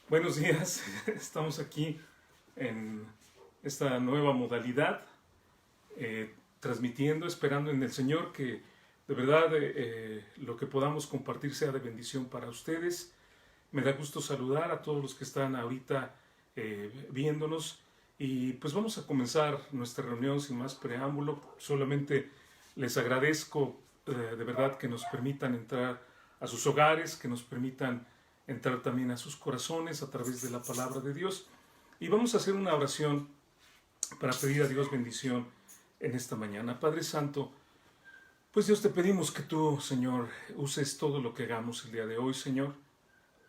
Buenos días, estamos aquí en esta nueva modalidad, transmitiendo, esperando en el Señor que de verdad lo que podamos compartir sea de bendición para ustedes. Me da gusto saludar a todos los que están ahorita viéndonos y pues vamos a comenzar nuestra reunión sin más preámbulo. Solamente les agradezco de verdad que nos permitan entrar a sus hogares, que nos permitan entrar también a sus corazones a través de la palabra de Dios. Y vamos a hacer una oración para pedir a Dios bendición en esta mañana. Padre Santo, pues Dios, te pedimos que tú, Señor, uses todo lo que hagamos el día de hoy, Señor.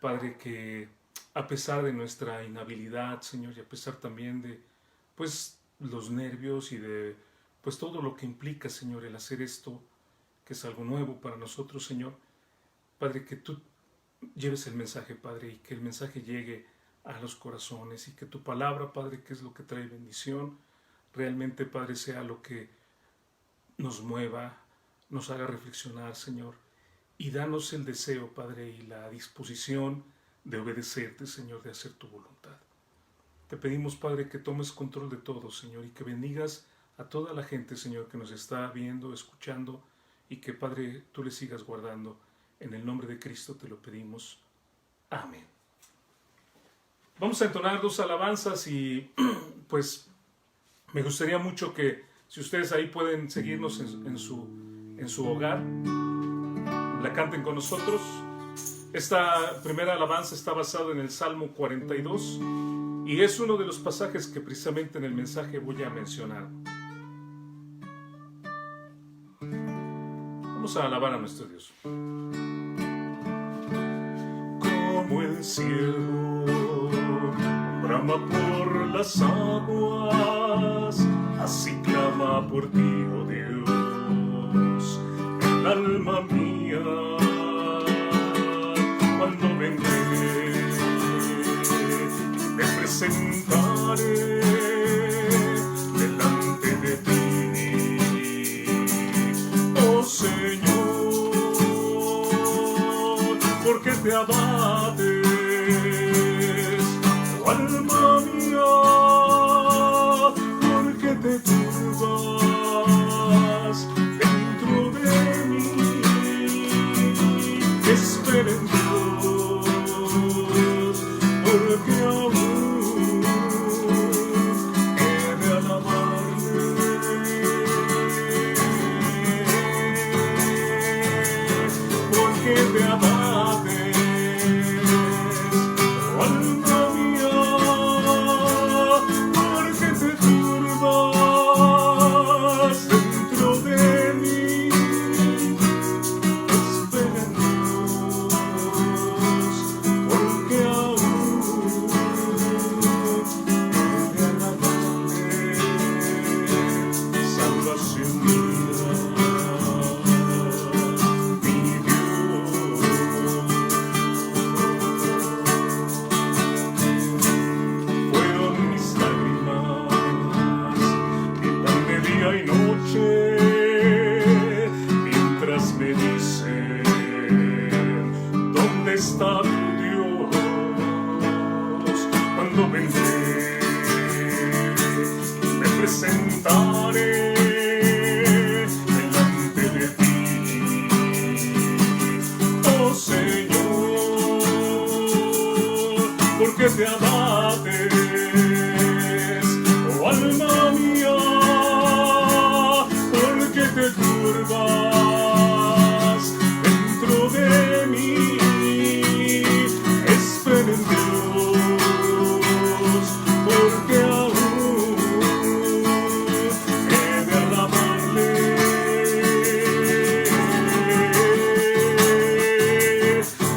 Padre, que a pesar de nuestra inhabilidad, Señor, y a pesar también de, pues, los nervios y de, pues, todo lo que implica, Señor, el hacer esto, que es algo nuevo para nosotros, Señor. Padre, que tú lleves el mensaje, Padre, y que el mensaje llegue a los corazones y que tu palabra, Padre, que es lo que trae bendición, realmente, Padre, sea lo que nos mueva, nos haga reflexionar, Señor, y danos el deseo, Padre, y la disposición de obedecerte, Señor, de hacer tu voluntad. Te pedimos, Padre, que tomes control de todo, Señor, y que bendigas a toda la gente, Señor, que nos está viendo, escuchando, y que, Padre, tú le sigas guardando. En el nombre de Cristo te lo pedimos. Amén. Vamos a entonar dos alabanzas y pues me gustaría mucho que si ustedes ahí pueden seguirnos en su hogar, la canten con nosotros. Esta primera alabanza está basada en el Salmo 42 y es uno de los pasajes que precisamente en el mensaje voy a mencionar. Vamos a alabar a nuestro Dios. Como el cielo brama por las aguas, así clama por ti, oh Dios, el alma mía. Cuando vendré, me presentaré delante de ti, oh Señor, porque te abates, oh alma mía, porque te turbas dentro de mí. Espera en Dios, porque aún he de alabarle. Porque te abates, oh alma mía, porque te turbas dentro de mí. Espera en Dios, porque aún he de alabarle. Salvación mía, mi Dios. Fueron mis lágrimas, mi pan de día y noche, mientras me dicen, ¿dónde está tu Dios? Cuando vendré, me presentaré delante de ti, oh Señor, porque te abates, oh alma mía, porque te turbas dentro de mí. Espera en Dios, porque aún he de alabarle.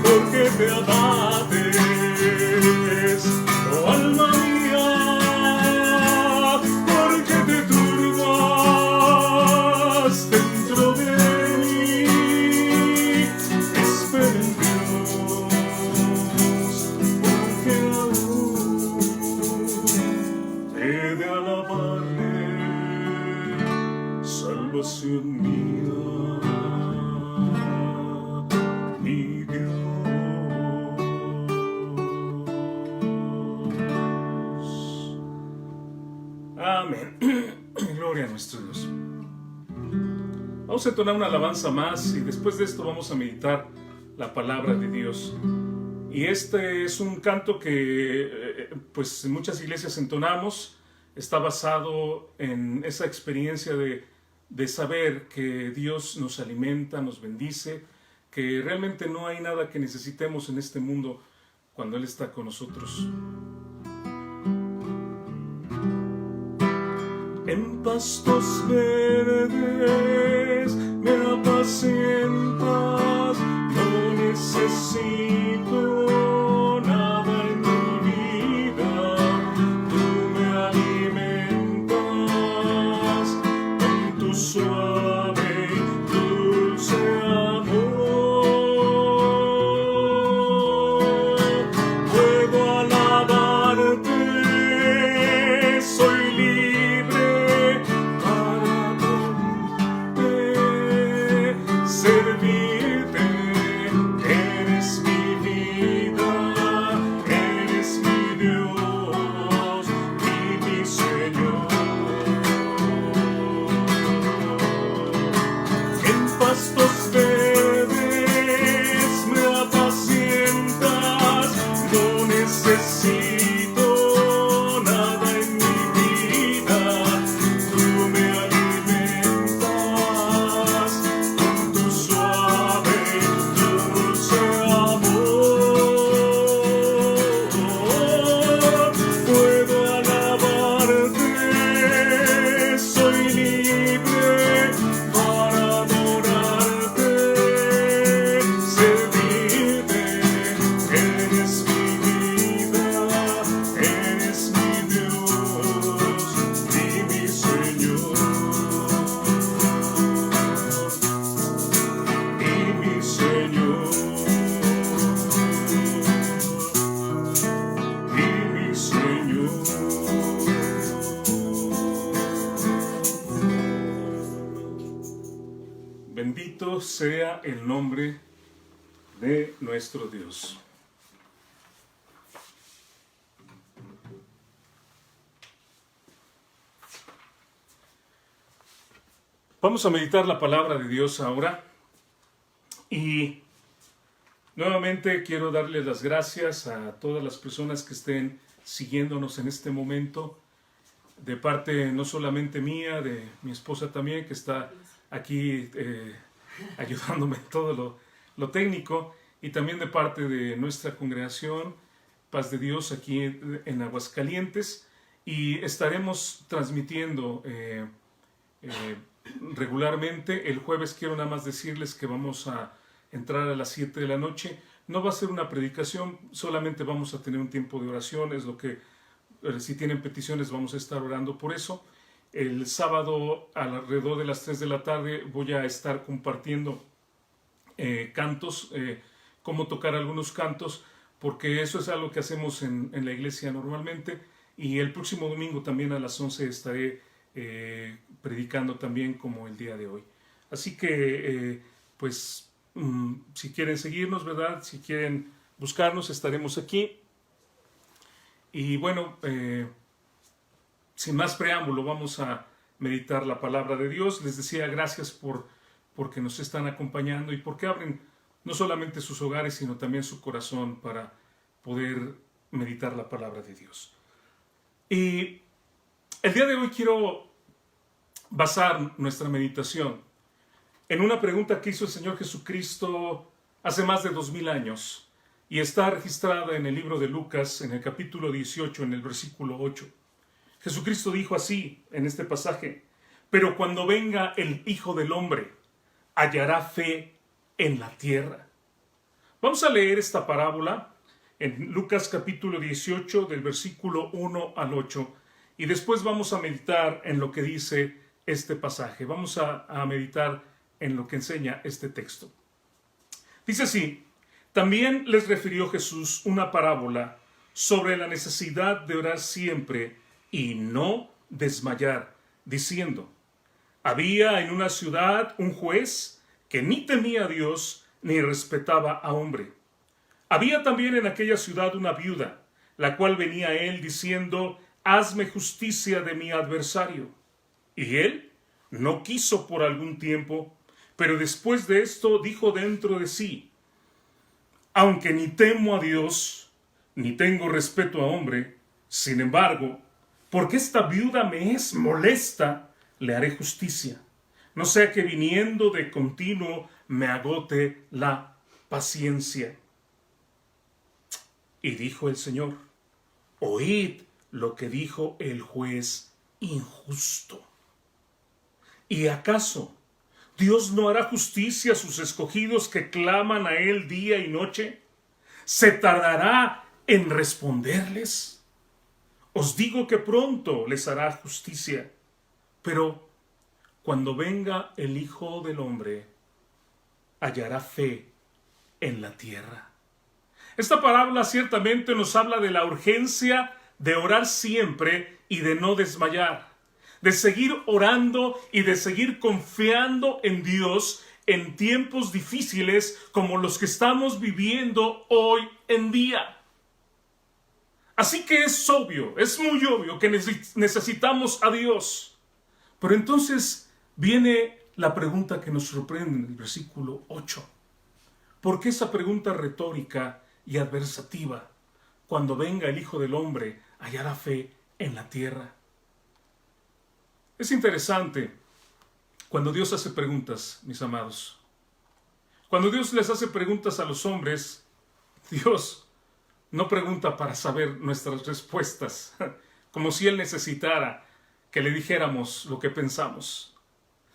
Porque te abates, oh alma Gloria a nuestro Dios. Vamos a entonar una alabanza más y después de esto vamos a meditar la palabra de Dios. Y este es un canto que pues en muchas iglesias entonamos. Está basado en esa experiencia de saber que Dios nos alimenta, nos bendice, que realmente no hay nada que necesitemos en este mundo cuando Él está con nosotros. En pastos verdes me apacientas, no necesito nada en mi vida. Tú me alimentas con tu suave, dulce amor. Puedo alabarte, soy libre servirte, eres mi vida, eres mi Dios y mi Señor. En pastos verdes me apacientas, no necesito nada en mi vida, tú me alimentas con tu suave, dulce amor. Puedo alabarte, soy libre para adorarte, servirte, eres mi vida, eres mi Dios y mi Señor. Y mi Señor, y mi Señor. Bendito sea el nombre de nuestro Dios. Vamos a meditar la palabra de Dios ahora. Y nuevamente quiero darles las gracias a todas las personas que estén siguiéndonos en este momento, de parte no solamente mía, de mi esposa también, que está aquí ayudándome en todo lo técnico, y también de parte de nuestra congregación Paz de Dios aquí en Aguascalientes, y estaremos transmitiendo regularmente. El jueves quiero nada más decirles que vamos a entrar a las 7 de la noche. No va a ser una predicación, solamente vamos a tener un tiempo de oración, es lo que, si tienen peticiones vamos a estar orando por eso. El sábado alrededor de las 3 de la tarde voy a estar compartiendo cantos, cómo tocar algunos cantos, porque eso es algo que hacemos en la iglesia normalmente. Y el próximo domingo también a las 11 estaré predicando también como el día de hoy. Así que pues si quieren seguirnos, ¿verdad? Si quieren buscarnos, estaremos aquí. Y bueno, sin más preámbulo, vamos a meditar la palabra de Dios. Les decía gracias porque nos están acompañando y porque abren no solamente sus hogares, sino también su corazón para poder meditar la palabra de Dios. Y el día de hoy quiero basar nuestra meditación en una pregunta que hizo el Señor Jesucristo hace más de 2000 años y está registrada en el libro de Lucas, en el capítulo 18, en el versículo 8. Jesucristo dijo así en este pasaje: pero cuando venga el Hijo del Hombre, ¿hallará fe en la tierra? Vamos a leer esta parábola en Lucas capítulo 18, del versículo 1 al 8, y después vamos a meditar en lo que dice este pasaje. Vamos a meditar en lo que enseña este texto. Dice así: también les refirió Jesús una parábola sobre la necesidad de orar siempre y no desmayar, diciendo: había en una ciudad un juez que ni temía a Dios ni respetaba a hombre. Había también en aquella ciudad una viuda, la cual venía a él diciendo: hazme justicia de mi adversario. Y él no quiso por algún tiempo, pero después de esto dijo dentro de sí: aunque ni temo a Dios, ni tengo respeto a hombre, sin embargo, porque esta viuda me es molesta, le haré justicia, no sea que viniendo de continuo me agote la paciencia. Y dijo el Señor: oíd lo que dijo el juez injusto. ¿Y acaso Dios no hará justicia a sus escogidos que claman a Él día y noche? ¿Se tardará en responderles? Os digo que pronto les hará justicia. Pero cuando venga el Hijo del Hombre, hallará fe en la tierra. Esta parábola ciertamente nos habla de la urgencia de orar siempre y de no desmayar, de seguir orando y de seguir confiando en Dios en tiempos difíciles como los que estamos viviendo hoy en día. Así que es obvio, es muy obvio que necesitamos a Dios. Pero entonces viene la pregunta que nos sorprende en el versículo 8. ¿Por qué esa pregunta retórica y adversativa? Cuando venga el Hijo del Hombre, hallará fe en la tierra. Es interesante cuando Dios hace preguntas, mis amados. Cuando Dios les hace preguntas a los hombres, Dios no pregunta para saber nuestras respuestas, como si Él necesitara que le dijéramos lo que pensamos.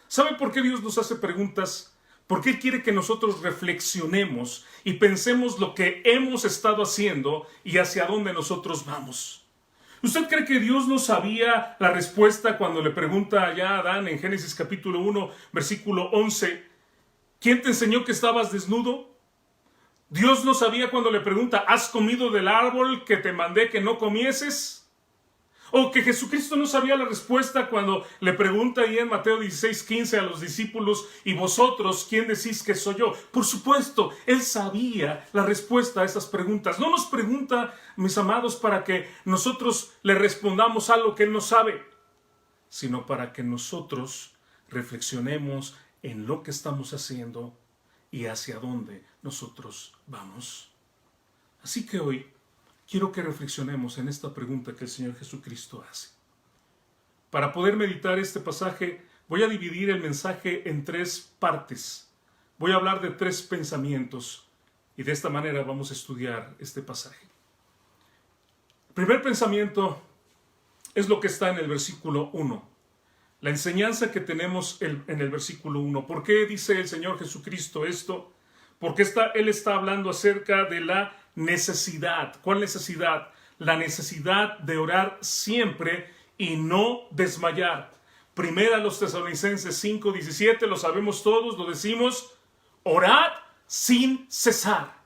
¿Sabe por qué Dios nos hace preguntas? Porque Él quiere que nosotros reflexionemos y pensemos lo que hemos estado haciendo y hacia dónde nosotros vamos. ¿Usted cree que Dios no sabía la respuesta cuando le pregunta allá a Adán en Génesis capítulo 1, versículo 11, ¿quién te enseñó que estabas desnudo? Dios no sabía cuando le pregunta, ¿has comido del árbol que te mandé que no comieses? O que Jesucristo no sabía la respuesta cuando le pregunta ahí en Mateo 16:15 a los discípulos, ¿y vosotros quién decís que soy yo? Por supuesto, Él sabía la respuesta a esas preguntas. No nos pregunta, mis amados, para que nosotros le respondamos algo que Él no sabe, sino para que nosotros reflexionemos en lo que estamos haciendo y hacia dónde nosotros vamos. Así que hoy quiero que reflexionemos en esta pregunta que el Señor Jesucristo hace. Para poder meditar este pasaje, voy a dividir el mensaje en 3 partes. Voy a hablar de 3 pensamientos y de esta manera vamos a estudiar este pasaje. El primer pensamiento es lo que está en el versículo 1. La enseñanza que tenemos en el versículo 1. ¿Por qué dice el Señor Jesucristo esto? Porque Él está hablando acerca de la necesidad. ¿Cuál necesidad? La necesidad de orar siempre y no desmayar. Primera los Tesalonicenses 5:17, lo sabemos todos, lo decimos, orad sin cesar.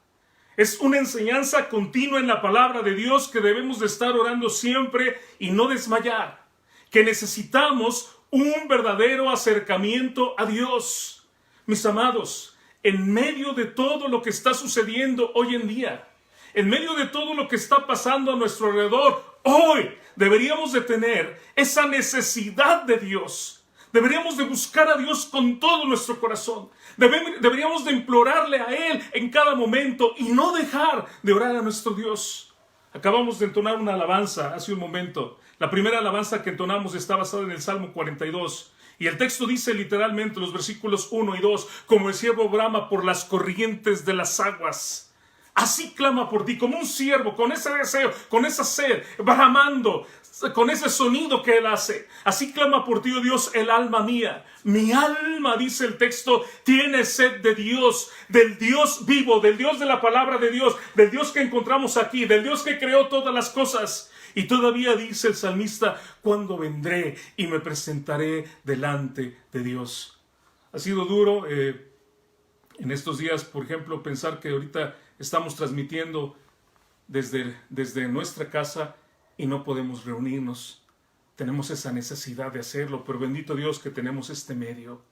Es una enseñanza continua en la palabra de Dios que debemos de estar orando siempre y no desmayar. Que necesitamos un verdadero acercamiento a Dios. Mis amados, en medio de todo lo que está sucediendo hoy en día, en medio de todo lo que está pasando a nuestro alrededor, hoy deberíamos de tener esa necesidad de Dios. Deberíamos de buscar a Dios con todo nuestro corazón. Deberíamos de implorarle a Él en cada momento y no dejar de orar a nuestro Dios. Acabamos de entonar una alabanza hace un momento. La primera alabanza que entonamos está basada en el Salmo 42. Y el texto dice literalmente, los versículos 1 y 2, como el siervo brama por las corrientes de las aguas. Así clama por ti, como un siervo, con ese deseo, con esa sed, bramando, con ese sonido que Él hace. Así clama por ti, oh Dios, el alma mía. Mi alma, dice el texto, tiene sed de Dios, del Dios vivo, del Dios de la palabra de Dios, del Dios que encontramos aquí, del Dios que creó todas las cosas. Y todavía dice el salmista, ¿cuándo vendré y me presentaré delante de Dios? Ha sido duro en estos días, por ejemplo, pensar que ahorita estamos transmitiendo desde nuestra casa y no podemos reunirnos. Tenemos esa necesidad de hacerlo, pero bendito Dios que tenemos este medio.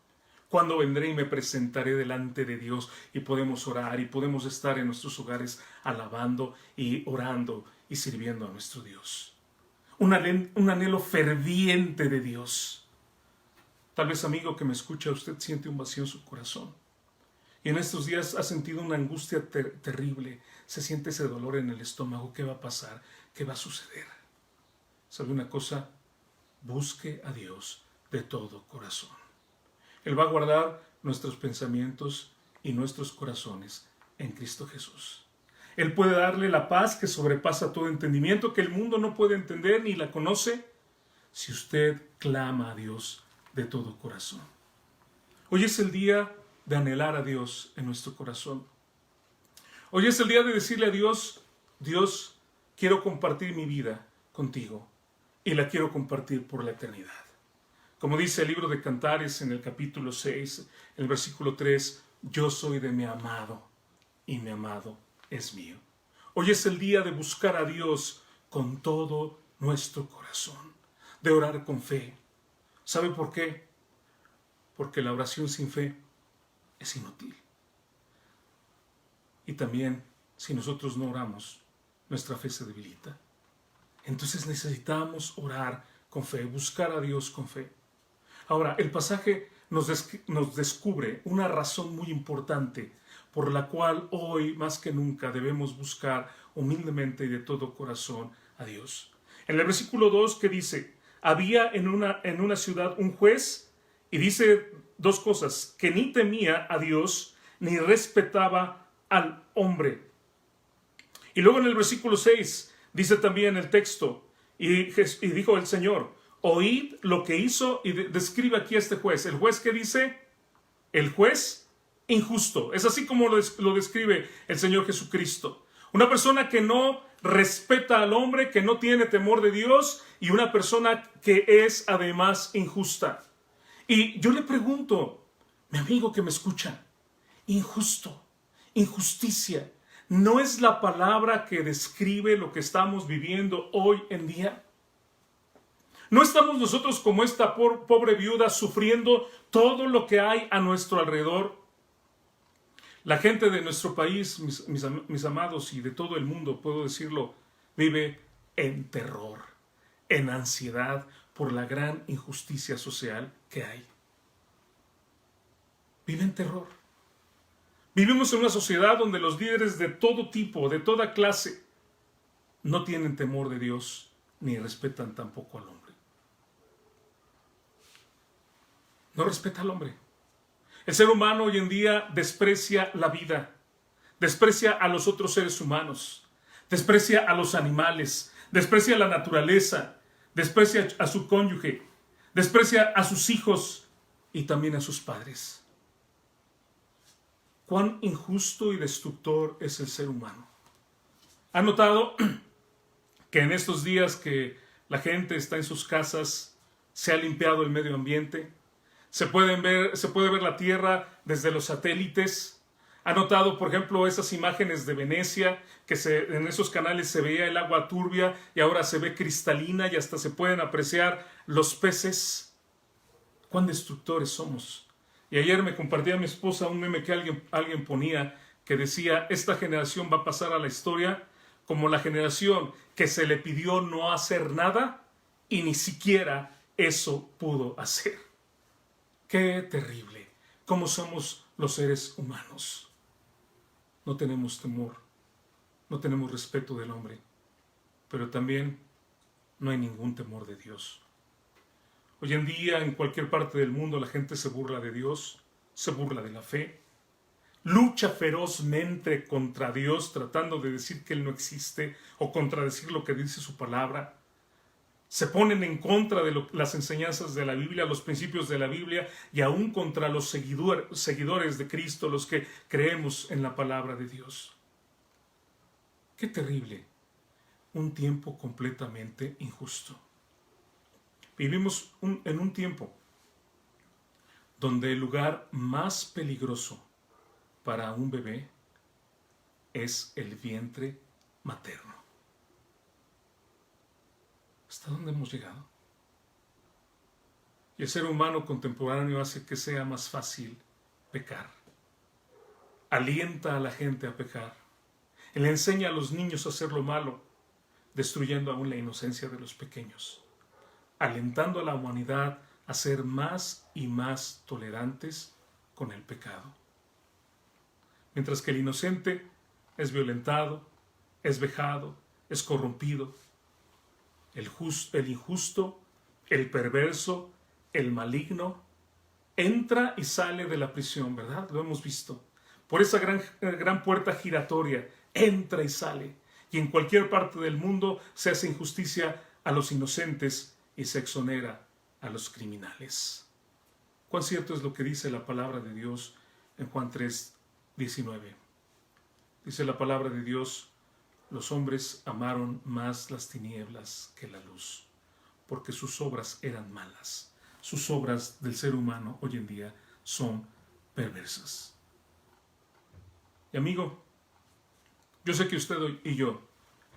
¿Cuándo vendré y me presentaré delante de Dios? Y podemos orar y podemos estar en nuestros hogares alabando y orando y sirviendo a nuestro Dios. Un anhelo ferviente de Dios. Tal vez, amigo que me escucha, usted siente un vacío en su corazón. Y en estos días ha sentido una angustia terrible. Se siente ese dolor en el estómago. ¿Qué va a pasar? ¿Qué va a suceder? ¿Sabe una cosa? Busque a Dios de todo corazón. Él va a guardar nuestros pensamientos y nuestros corazones en Cristo Jesús. Él puede darle la paz que sobrepasa todo entendimiento, que el mundo no puede entender ni la conoce, si usted clama a Dios de todo corazón. Hoy es el día de anhelar a Dios en nuestro corazón. Hoy es el día de decirle a Dios: Dios, quiero compartir mi vida contigo y la quiero compartir por la eternidad. Como dice el libro de Cantares en el capítulo 6, en el versículo 3, yo soy de mi amado y mi amado es mío. Hoy es el día de buscar a Dios con todo nuestro corazón, de orar con fe. ¿Sabe por qué? Porque la oración sin fe es inútil. Y también, si nosotros no oramos, nuestra fe se debilita. Entonces necesitamos orar con fe, buscar a Dios con fe. Ahora, el pasaje nos descubre una razón muy importante por la cual hoy más que nunca debemos buscar humildemente y de todo corazón a Dios. En el versículo 2 que dice, había en una ciudad un juez, y dice dos cosas: que ni temía a Dios ni respetaba al hombre. Y luego en el versículo 6 dice también el texto, y dijo el Señor, oíd lo que hizo, y describe aquí a este juez. El juez que dice, el juez injusto. Es así como lo describe el Señor Jesucristo. Una persona que no respeta al hombre, que no tiene temor de Dios, y una persona que es además injusta. Y yo le pregunto, mi amigo que me escucha, injusto, injusticia, ¿no es la palabra que describe lo que estamos viviendo hoy en día? ¿No estamos nosotros como esta pobre viuda sufriendo todo lo que hay a nuestro alrededor? La gente de nuestro país, mis amados, y de todo el mundo, puedo decirlo, vive en terror, en ansiedad por la gran injusticia social que hay. Vive en terror. Vivimos en una sociedad donde los líderes de todo tipo, de toda clase, no tienen temor de Dios ni respetan tampoco al hombre. No respeta al hombre. El ser humano hoy en día desprecia la vida, desprecia a los otros seres humanos, desprecia a los animales, desprecia a la naturaleza, desprecia a su cónyuge, desprecia a sus hijos y también a sus padres. Cuán injusto y destructor es el ser humano. ¿Han notado que en estos días que la gente está en sus casas, se ha limpiado el medio ambiente? Se puede ver la Tierra desde los satélites. ¿Han notado, por ejemplo, esas imágenes de Venecia, que en esos canales se veía el agua turbia y ahora se ve cristalina y hasta se pueden apreciar los peces? ¿Cuán destructores somos? Y ayer me compartía mi esposa un meme que alguien ponía que decía, esta generación va a pasar a la historia como la generación que se le pidió no hacer nada y ni siquiera eso pudo hacer. ¡Qué terrible! ¿Cómo somos los seres humanos? No tenemos temor, no tenemos respeto del hombre, pero también no hay ningún temor de Dios. Hoy en día, en cualquier parte del mundo, la gente se burla de Dios, se burla de la fe, lucha ferozmente contra Dios, tratando de decir que Él no existe o contradecir lo que dice su palabra. Se ponen en contra de las enseñanzas de la Biblia, los principios de la Biblia, y aún contra los seguidores de Cristo, los que creemos en la palabra de Dios. ¡Qué terrible! Un tiempo completamente injusto. Vivimos en un tiempo donde el lugar más peligroso para un bebé es el vientre materno. ¿Hasta dónde hemos llegado? Y el ser humano contemporáneo hace que sea más fácil pecar. Alienta a la gente a pecar. Él enseña a los niños a hacer lo malo, destruyendo aún la inocencia de los pequeños. Alentando a la humanidad a ser más y más tolerantes con el pecado. Mientras que el inocente es violentado, es vejado, es corrompido. El injusto, el perverso, el maligno, entra y sale de la prisión, ¿verdad? Lo hemos visto. Por esa gran puerta giratoria, entra y sale. Y en cualquier parte del mundo se hace injusticia a los inocentes y se exonera a los criminales. ¿Cuán cierto es lo que dice la palabra de Dios en Juan 3:19? Dice la palabra de Dios: los hombres amaron más las tinieblas que la luz, porque sus obras eran malas. Sus obras del ser humano hoy en día son perversas. Y amigo, yo sé que usted y yo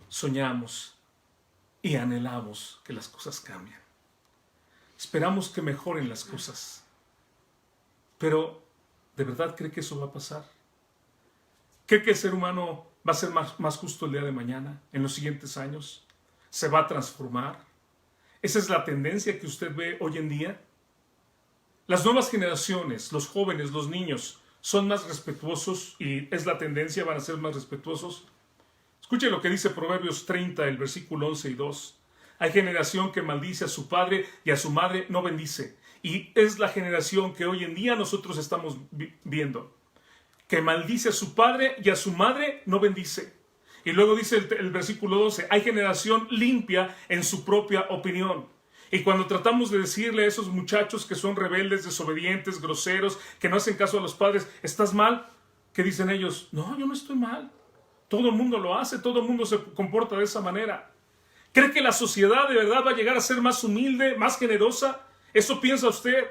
soñamos y anhelamos que las cosas cambien. Esperamos que mejoren las cosas. Pero, ¿de verdad cree que eso va a pasar? ¿Cree que el ser humano va a ser más justo el día de mañana, en los siguientes años? ¿Se va a transformar? ¿Esa es la tendencia que usted ve hoy en día? Las nuevas generaciones, los jóvenes, los niños, son más respetuosos y es la tendencia, van a ser más respetuosos. Escuche lo que dice Proverbios 30, el versículo 11 y 2. Hay generación que maldice a su padre y a su madre no bendice. Y es la generación que hoy en día nosotros estamos viendo. Que maldice a su padre y a su madre no bendice. Y luego dice el versículo 12, hay generación limpia en su propia opinión. Y cuando tratamos de decirle a esos muchachos que son rebeldes, desobedientes, groseros, que no hacen caso a los padres, ¿estás mal? ¿Qué dicen ellos? No, yo no estoy mal. Todo el mundo lo hace, todo el mundo se comporta de esa manera. ¿Cree que la sociedad de verdad va a llegar a ser más humilde, más generosa? ¿Eso piensa usted?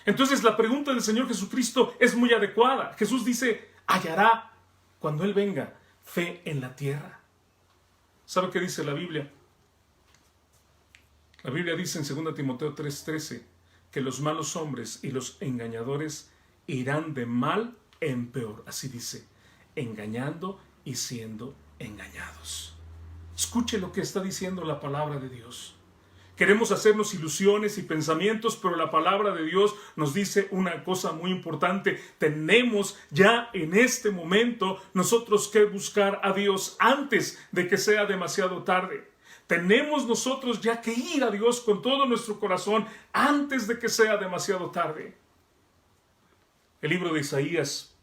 Entonces la pregunta del Señor Jesucristo es muy adecuada. Jesús dice, hallará cuando Él venga fe en la tierra. ¿Sabe qué dice la Biblia? La Biblia dice en 2 Timoteo 3:13 que los malos hombres y los engañadores irán de mal en peor. Así dice, engañando y siendo engañados. Escuche lo que está diciendo la palabra de Dios. Queremos hacernos ilusiones y pensamientos, pero la palabra de Dios nos dice una cosa muy importante. Tenemos ya en este momento nosotros que buscar a Dios antes de que sea demasiado tarde. Tenemos nosotros ya que ir a Dios con todo nuestro corazón antes de que sea demasiado tarde. El libro de Isaías,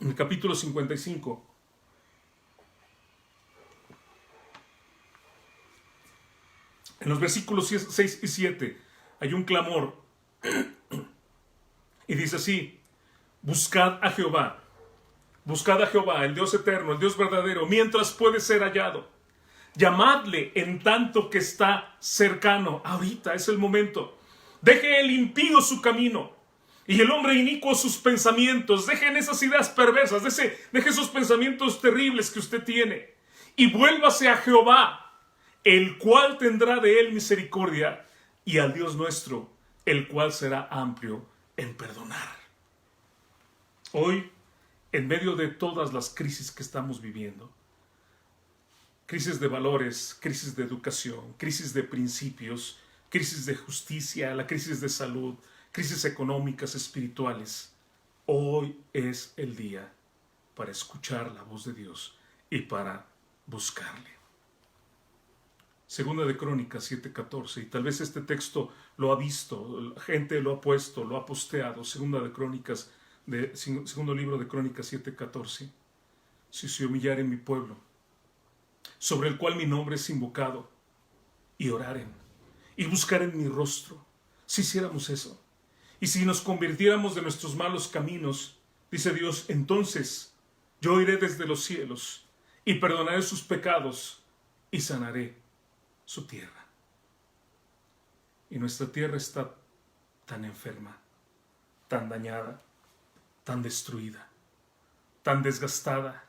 en el capítulo 55, en los versículos 6 y 7 hay un clamor y dice así: buscad a Jehová, el Dios eterno, el Dios verdadero, mientras puede ser hallado. Llamadle en tanto que está cercano. Ahorita es el momento. Deje el impío su camino y el hombre inicuo sus pensamientos. Dejen esas ideas perversas, deje esos pensamientos terribles que usted tiene y vuélvase a Jehová, el cual tendrá de él misericordia, y al Dios nuestro, el cual será amplio en perdonar. Hoy, en medio de todas las crisis que estamos viviendo, crisis de valores, crisis de educación, crisis de principios, crisis de justicia, la crisis de salud, crisis económicas, espirituales, hoy es el día para escuchar la voz de Dios y para buscarle. Segunda de Crónicas 7:14, y tal vez este texto lo ha visto, la gente lo ha puesto, lo ha posteado. Segundo libro de Crónicas 7:14. Si se humillare mi pueblo, sobre el cual mi nombre es invocado, y oraren, y buscaren mi rostro, si hiciéramos eso, y si nos convirtiéramos de nuestros malos caminos, dice Dios, entonces yo iré desde los cielos, y perdonaré sus pecados, y sanaré su tierra. Y nuestra tierra está tan enferma, tan dañada, tan destruida, tan desgastada.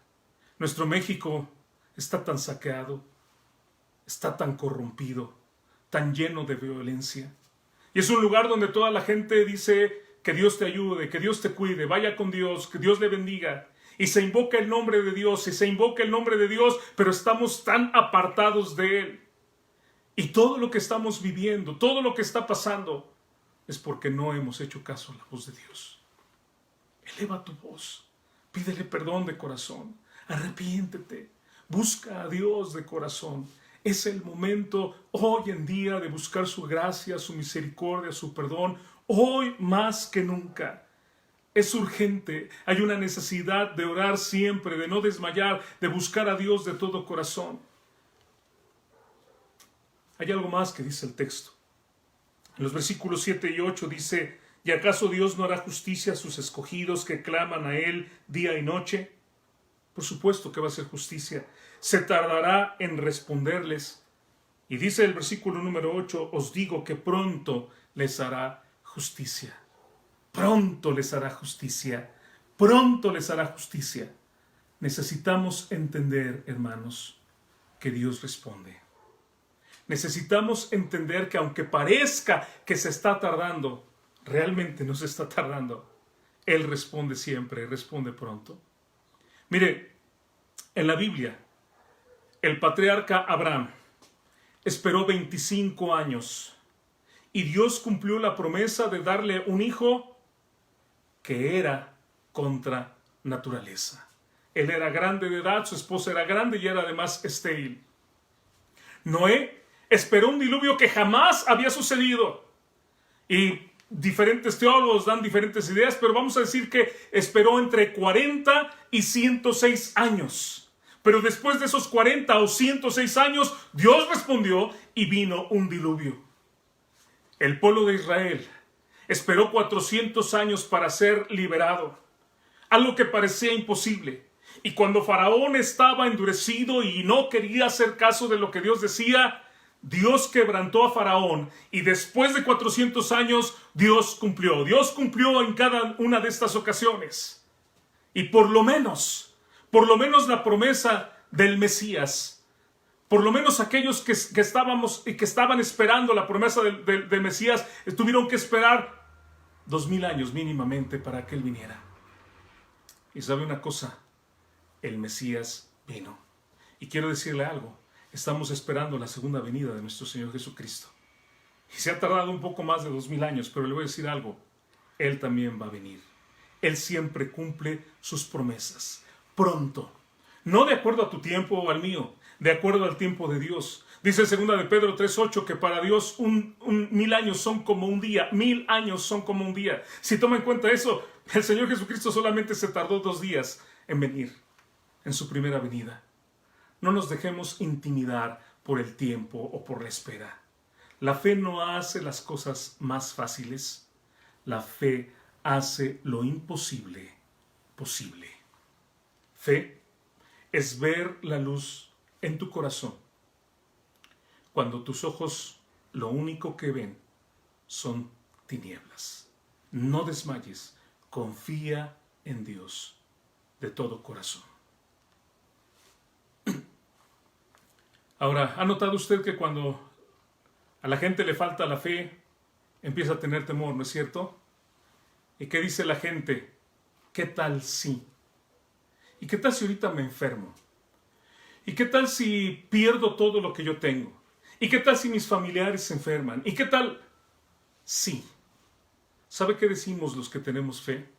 Nuestro México está tan saqueado, está tan corrompido, tan lleno de violencia. Y es un lugar donde toda la gente dice que Dios te ayude, que Dios te cuide, vaya con Dios, que Dios le bendiga. Y se invoca el nombre de Dios, pero estamos tan apartados de Él. Y todo lo que estamos viviendo, todo lo que está pasando, es porque no hemos hecho caso a la voz de Dios. Eleva tu voz, pídele perdón de corazón, arrepiéntete, busca a Dios de corazón. Es el momento hoy en día de buscar su gracia, su misericordia, su perdón, hoy más que nunca. Es urgente, hay una necesidad de orar siempre, de no desmayar, de buscar a Dios de todo corazón. Hay algo más que dice el texto. En los versículos 7 y 8 dice: ¿Y acaso Dios no hará justicia a sus escogidos que claman a Él día y noche? Por supuesto que va a hacer justicia. Se tardará en responderles. Y dice el versículo número 8: os digo que pronto les hará justicia. Pronto les hará justicia. Pronto les hará justicia. Necesitamos entender, hermanos, que Dios responde. Necesitamos entender que aunque parezca que se está tardando, realmente no se está tardando. Él responde siempre, responde pronto. Mire, en la Biblia, el patriarca Abraham esperó 25 años y Dios cumplió la promesa de darle un hijo que era contra naturaleza. Él era grande de edad, su esposa era grande y era además estéril. Noé esperó un diluvio que jamás había sucedido. Y diferentes teólogos dan diferentes ideas, pero vamos a decir que esperó entre 40 y 106 años. Pero después de esos 40 o 106 años, Dios respondió y vino un diluvio. El pueblo de Israel esperó 400 años para ser liberado, algo que parecía imposible. Y cuando Faraón estaba endurecido y no quería hacer caso de lo que Dios decía, Dios quebrantó a Faraón y después de 400 años Dios cumplió. Dios cumplió en cada una de estas ocasiones. Y por lo menos la promesa del Mesías, por lo menos aquellos que estaban esperando la promesa del Mesías, tuvieron que esperar 2000 años mínimamente para que Él viniera. Y sabe una cosa, el Mesías vino. Y quiero decirle algo. Estamos esperando la segunda venida de nuestro Señor Jesucristo. Y se ha tardado un poco más de 2000 años, pero le voy a decir algo. Él también va a venir. Él siempre cumple sus promesas. Pronto. No de acuerdo a tu tiempo o al mío, de acuerdo al tiempo de Dios. Dice en 2 de Pedro 3:8 que para Dios 1000 años son como un día. 1000 años son como un día. Si toma en cuenta eso, el Señor Jesucristo solamente se tardó 2 días en venir, en su primera venida. No nos dejemos intimidar por el tiempo o por la espera. La fe no hace las cosas más fáciles. La fe hace lo imposible posible. Fe es ver la luz en tu corazón cuando tus ojos lo único que ven son tinieblas. No desmayes, confía en Dios de todo corazón. Ahora, ¿ha notado usted que cuando a la gente le falta la fe, empieza a tener temor, ¿no es cierto? ¿Y qué dice la gente? ¿Qué tal si? ¿Y qué tal si ahorita me enfermo? ¿Y qué tal si pierdo todo lo que yo tengo? ¿Y qué tal si mis familiares se enferman? ¿Y qué tal si? ¿Sabe qué decimos los que tenemos fe?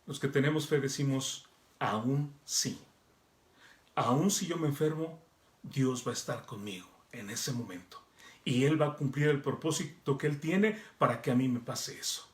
Los que tenemos fe decimos, aún sí. Aún si yo me enfermo, Dios va a estar conmigo en ese momento. Y Él va a cumplir el propósito que Él tiene para que a mí me pase eso.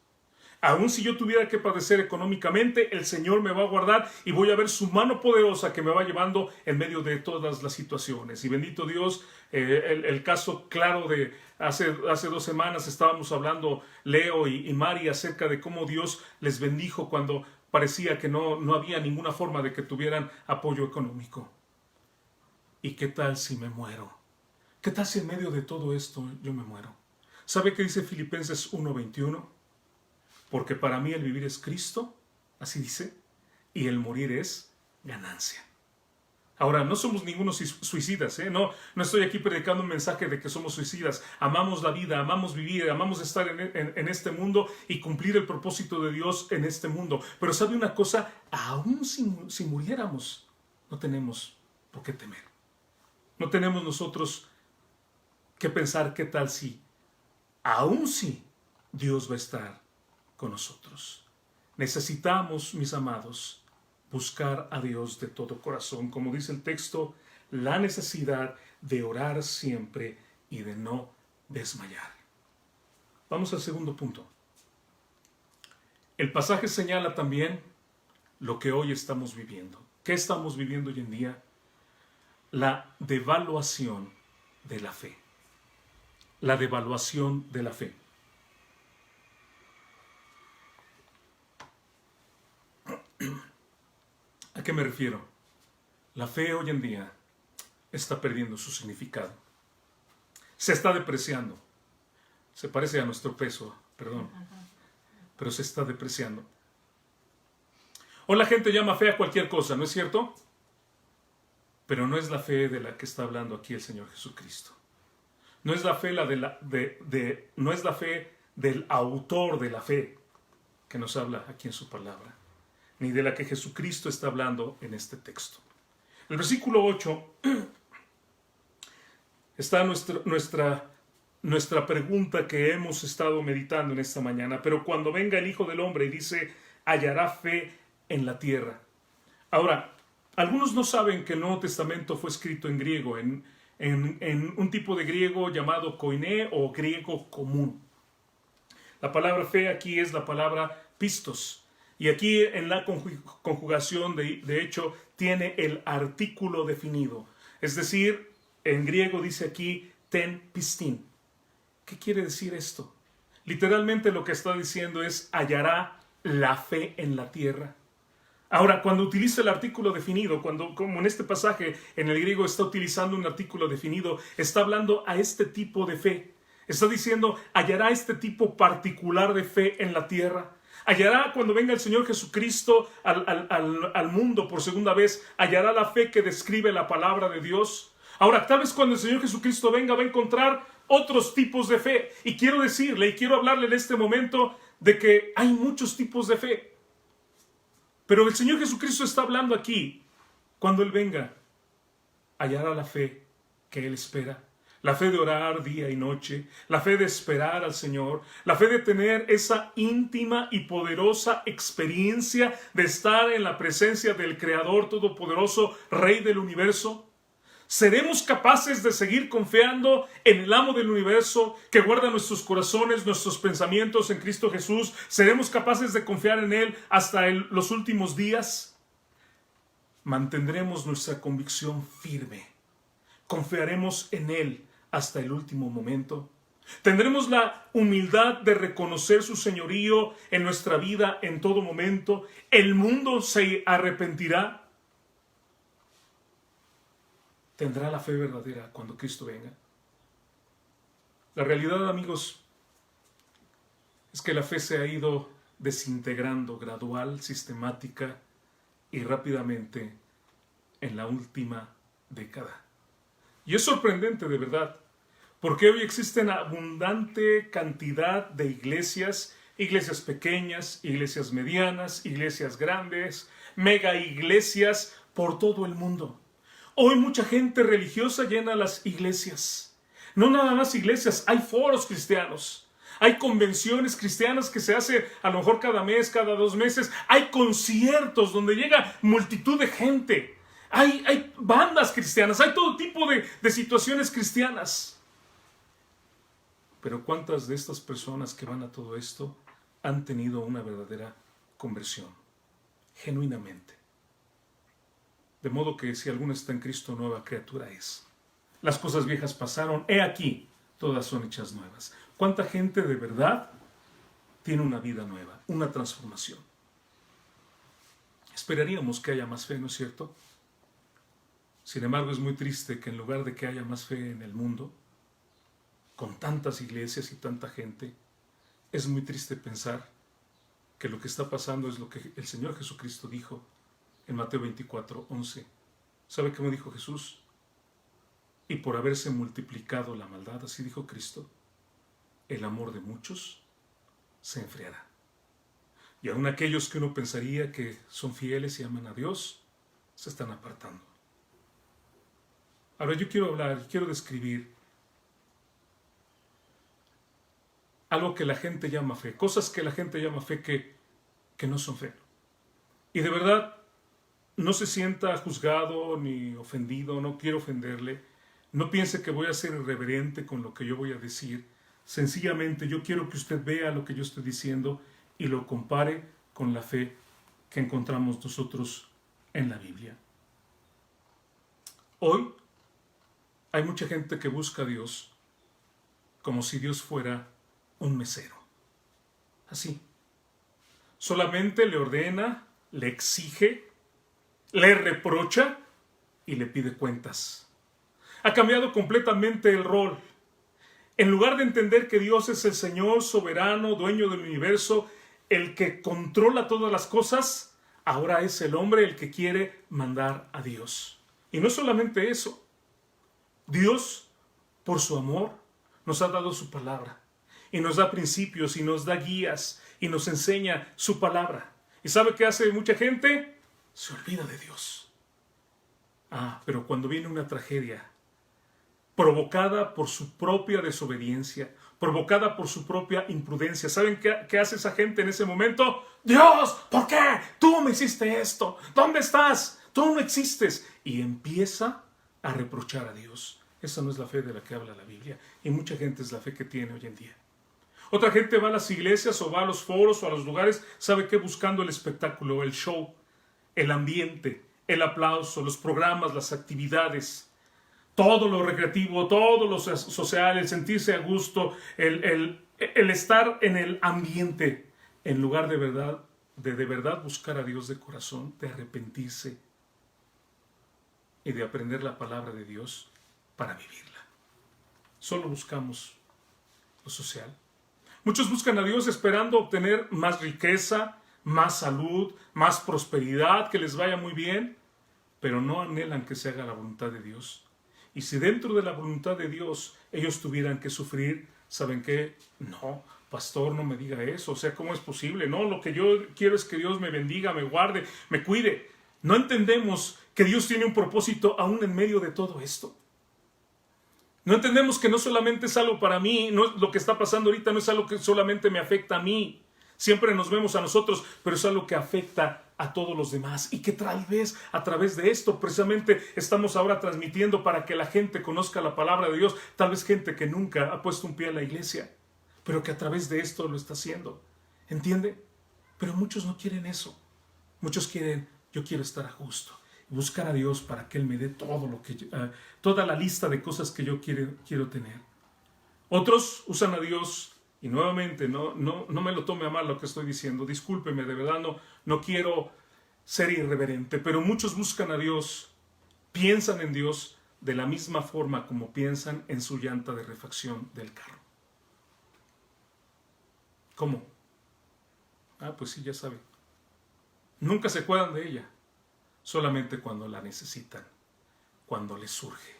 Aún si yo tuviera que padecer económicamente, el Señor me va a guardar y voy a ver su mano poderosa que me va llevando en medio de todas las situaciones. Y bendito Dios, el caso claro de hace 2 semanas estábamos hablando Leo y Mari acerca de cómo Dios les bendijo cuando parecía que no había ninguna forma de que tuvieran apoyo económico. ¿Y qué tal si me muero? ¿Qué tal si en medio de todo esto yo me muero? ¿Sabe qué dice Filipenses 1:21? Porque para mí el vivir es Cristo, así dice, y el morir es ganancia. Ahora, no somos ningunos suicidas, no estoy aquí predicando un mensaje de que somos suicidas. Amamos la vida, amamos vivir, amamos estar en este mundo y cumplir el propósito de Dios en este mundo. Pero ¿sabe una cosa? Aún si muriéramos, no tenemos por qué temer. No tenemos nosotros que pensar qué tal si, aún si Dios va a estar con nosotros. Necesitamos, mis amados, buscar a Dios de todo corazón. Como dice el texto, la necesidad de orar siempre y de no desmayar. Vamos al segundo punto. El pasaje señala también lo que hoy estamos viviendo. ¿Qué estamos viviendo hoy en día? La devaluación de la fe. La devaluación de la fe. ¿A qué me refiero? La fe hoy en día está perdiendo su significado. Se está depreciando. Se parece a nuestro peso, perdón, pero se está depreciando. Hoy la gente llama fe a cualquier cosa, ¿no es cierto? Pero no es la fe de la que está hablando aquí el Señor Jesucristo. No es la fe, no es la fe del autor de la fe que nos habla aquí en su palabra, ni de la que Jesucristo está hablando en este texto. El versículo 8 está nuestra pregunta que hemos estado meditando en esta mañana. Pero cuando venga el Hijo del Hombre y dice, hallará fe en la tierra. Ahora, algunos no saben que el Nuevo Testamento fue escrito en griego, en un tipo de griego llamado koiné o griego común. La palabra fe aquí es la palabra pistos. Y aquí en la conjugación, de hecho, tiene el artículo definido. Es decir, en griego dice aquí ten pistin. ¿Qué quiere decir esto? Literalmente lo que está diciendo es hallará la fe en la tierra. Ahora, cuando utiliza el artículo definido, como en este pasaje en el griego está utilizando un artículo definido, está hablando a este tipo de fe. Está diciendo, hallará este tipo particular de fe en la tierra. Hallará cuando venga el Señor Jesucristo al mundo por segunda vez, hallará la fe que describe la palabra de Dios. Ahora, tal vez cuando el Señor Jesucristo venga, va a encontrar otros tipos de fe. Y quiero decirle, y quiero hablarle en este momento de que hay muchos tipos de fe. Pero el Señor Jesucristo está hablando aquí, cuando Él venga, hallará la fe que Él espera. La fe de orar día y noche, la fe de esperar al Señor, la fe de tener esa íntima y poderosa experiencia de estar en la presencia del Creador Todopoderoso, Rey del Universo. ¿Seremos capaces de seguir confiando en el amo del universo que guarda nuestros corazones, nuestros pensamientos en Cristo Jesús? ¿Seremos capaces de confiar en Él hasta los últimos días? Mantendremos nuestra convicción firme. Confiaremos en Él hasta el último momento. Tendremos la humildad de reconocer su señorío en nuestra vida en todo momento. El mundo se arrepentirá. ¿Tendrá la fe verdadera cuando Cristo venga? La realidad, amigos, es que la fe se ha ido desintegrando gradual, sistemática y rápidamente en la última década. Y es sorprendente, de verdad, porque hoy existen abundante cantidad de iglesias, iglesias pequeñas, iglesias medianas, iglesias grandes, mega iglesias por todo el mundo. Hoy mucha gente religiosa llena las iglesias. No nada más iglesias, hay foros cristianos. Hay convenciones cristianas que se hace a lo mejor cada mes, cada 2 meses. Hay conciertos donde llega multitud de gente. Hay bandas cristianas, hay todo tipo de situaciones cristianas. Pero ¿cuántas de estas personas que van a todo esto han tenido una verdadera conversión? Genuinamente. De modo que si alguno está en Cristo, nueva criatura es. Las cosas viejas pasaron, he aquí, todas son hechas nuevas. ¿Cuánta gente de verdad tiene una vida nueva, una transformación? Esperaríamos que haya más fe, ¿no es cierto? Sin embargo, es muy triste que en lugar de que haya más fe en el mundo, con tantas iglesias y tanta gente, es muy triste pensar que lo que está pasando es lo que el Señor Jesucristo dijo en Mateo 24:11. ¿Sabe qué me dijo Jesús? Y por haberse multiplicado la maldad, así dijo Cristo, el amor de muchos se enfriará. Y aun aquellos que uno pensaría que son fieles y aman a Dios, se están apartando. Ahora yo quiero hablar, quiero describir algo que la gente llama fe, cosas que la gente llama fe que no son fe. Y de verdad, no se sienta juzgado ni ofendido, no quiero ofenderle. No piense que voy a ser irreverente con lo que yo voy a decir. Sencillamente yo quiero que usted vea lo que yo estoy diciendo y lo compare con la fe que encontramos nosotros en la Biblia. Hoy hay mucha gente que busca a Dios como si Dios fuera un mesero. Así. Solamente le ordena, le exige, le reprocha y le pide cuentas. Ha cambiado completamente el rol. En lugar de entender que Dios es el Señor soberano, dueño del universo, el que controla todas las cosas, ahora es el hombre el que quiere mandar a Dios. Y no solamente eso. Dios, por su amor, nos ha dado su palabra. Y nos da principios, y nos da guías, y nos enseña su palabra. ¿Y sabe qué hace mucha gente? Se olvida de Dios. Pero cuando viene una tragedia, provocada por su propia desobediencia, provocada por su propia imprudencia, ¿saben qué hace esa gente en ese momento? Dios, ¿por qué? Tú me hiciste esto. ¿Dónde estás? Tú no existes. Y empieza a reprochar a Dios. Esa no es la fe de la que habla la Biblia. Y mucha gente es la fe que tiene hoy en día. Otra gente va a las iglesias o va a los foros o a los lugares, ¿sabe qué? Buscando el espectáculo, el show, el ambiente, el aplauso, los programas, las actividades, todo lo recreativo, todo lo social, el sentirse a gusto, el estar en el ambiente, en lugar de verdad buscar a Dios de corazón, de arrepentirse y de aprender la palabra de Dios para vivirla. Solo buscamos lo social. Muchos buscan a Dios esperando obtener más riqueza, más salud, más prosperidad, que les vaya muy bien, pero no anhelan que se haga la voluntad de Dios. Y si dentro de la voluntad de Dios ellos tuvieran que sufrir, ¿saben qué? No, pastor, no me diga eso. O sea, ¿cómo es posible? No, lo que yo quiero es que Dios me bendiga, me guarde, me cuide. No entendemos que Dios tiene un propósito aún en medio de todo esto. No entendemos que no solamente es algo para mí, no, lo que está pasando ahorita no es algo que solamente me afecta a mí. Siempre nos vemos a nosotros, pero es algo que afecta a todos los demás. Y que tal vez a través de esto precisamente estamos ahora transmitiendo para que la gente conozca la palabra de Dios. Tal vez gente que nunca ha puesto un pie a la iglesia, pero que a través de esto lo está haciendo. ¿Entiende? Pero muchos no quieren eso. Muchos quieren, yo quiero estar a gusto. Buscar a Dios para que Él me dé todo lo que toda la lista de cosas que yo quiero tener. Otros usan a Dios, y nuevamente no me lo tome a mal lo que estoy diciendo, discúlpeme, de verdad no quiero ser irreverente, pero muchos buscan a Dios, piensan en Dios de la misma forma como piensan en su llanta de refacción del carro. ¿Cómo? Pues sí, ya sabe. Nunca se acuerdan de ella. Solamente cuando la necesitan, cuando les surge.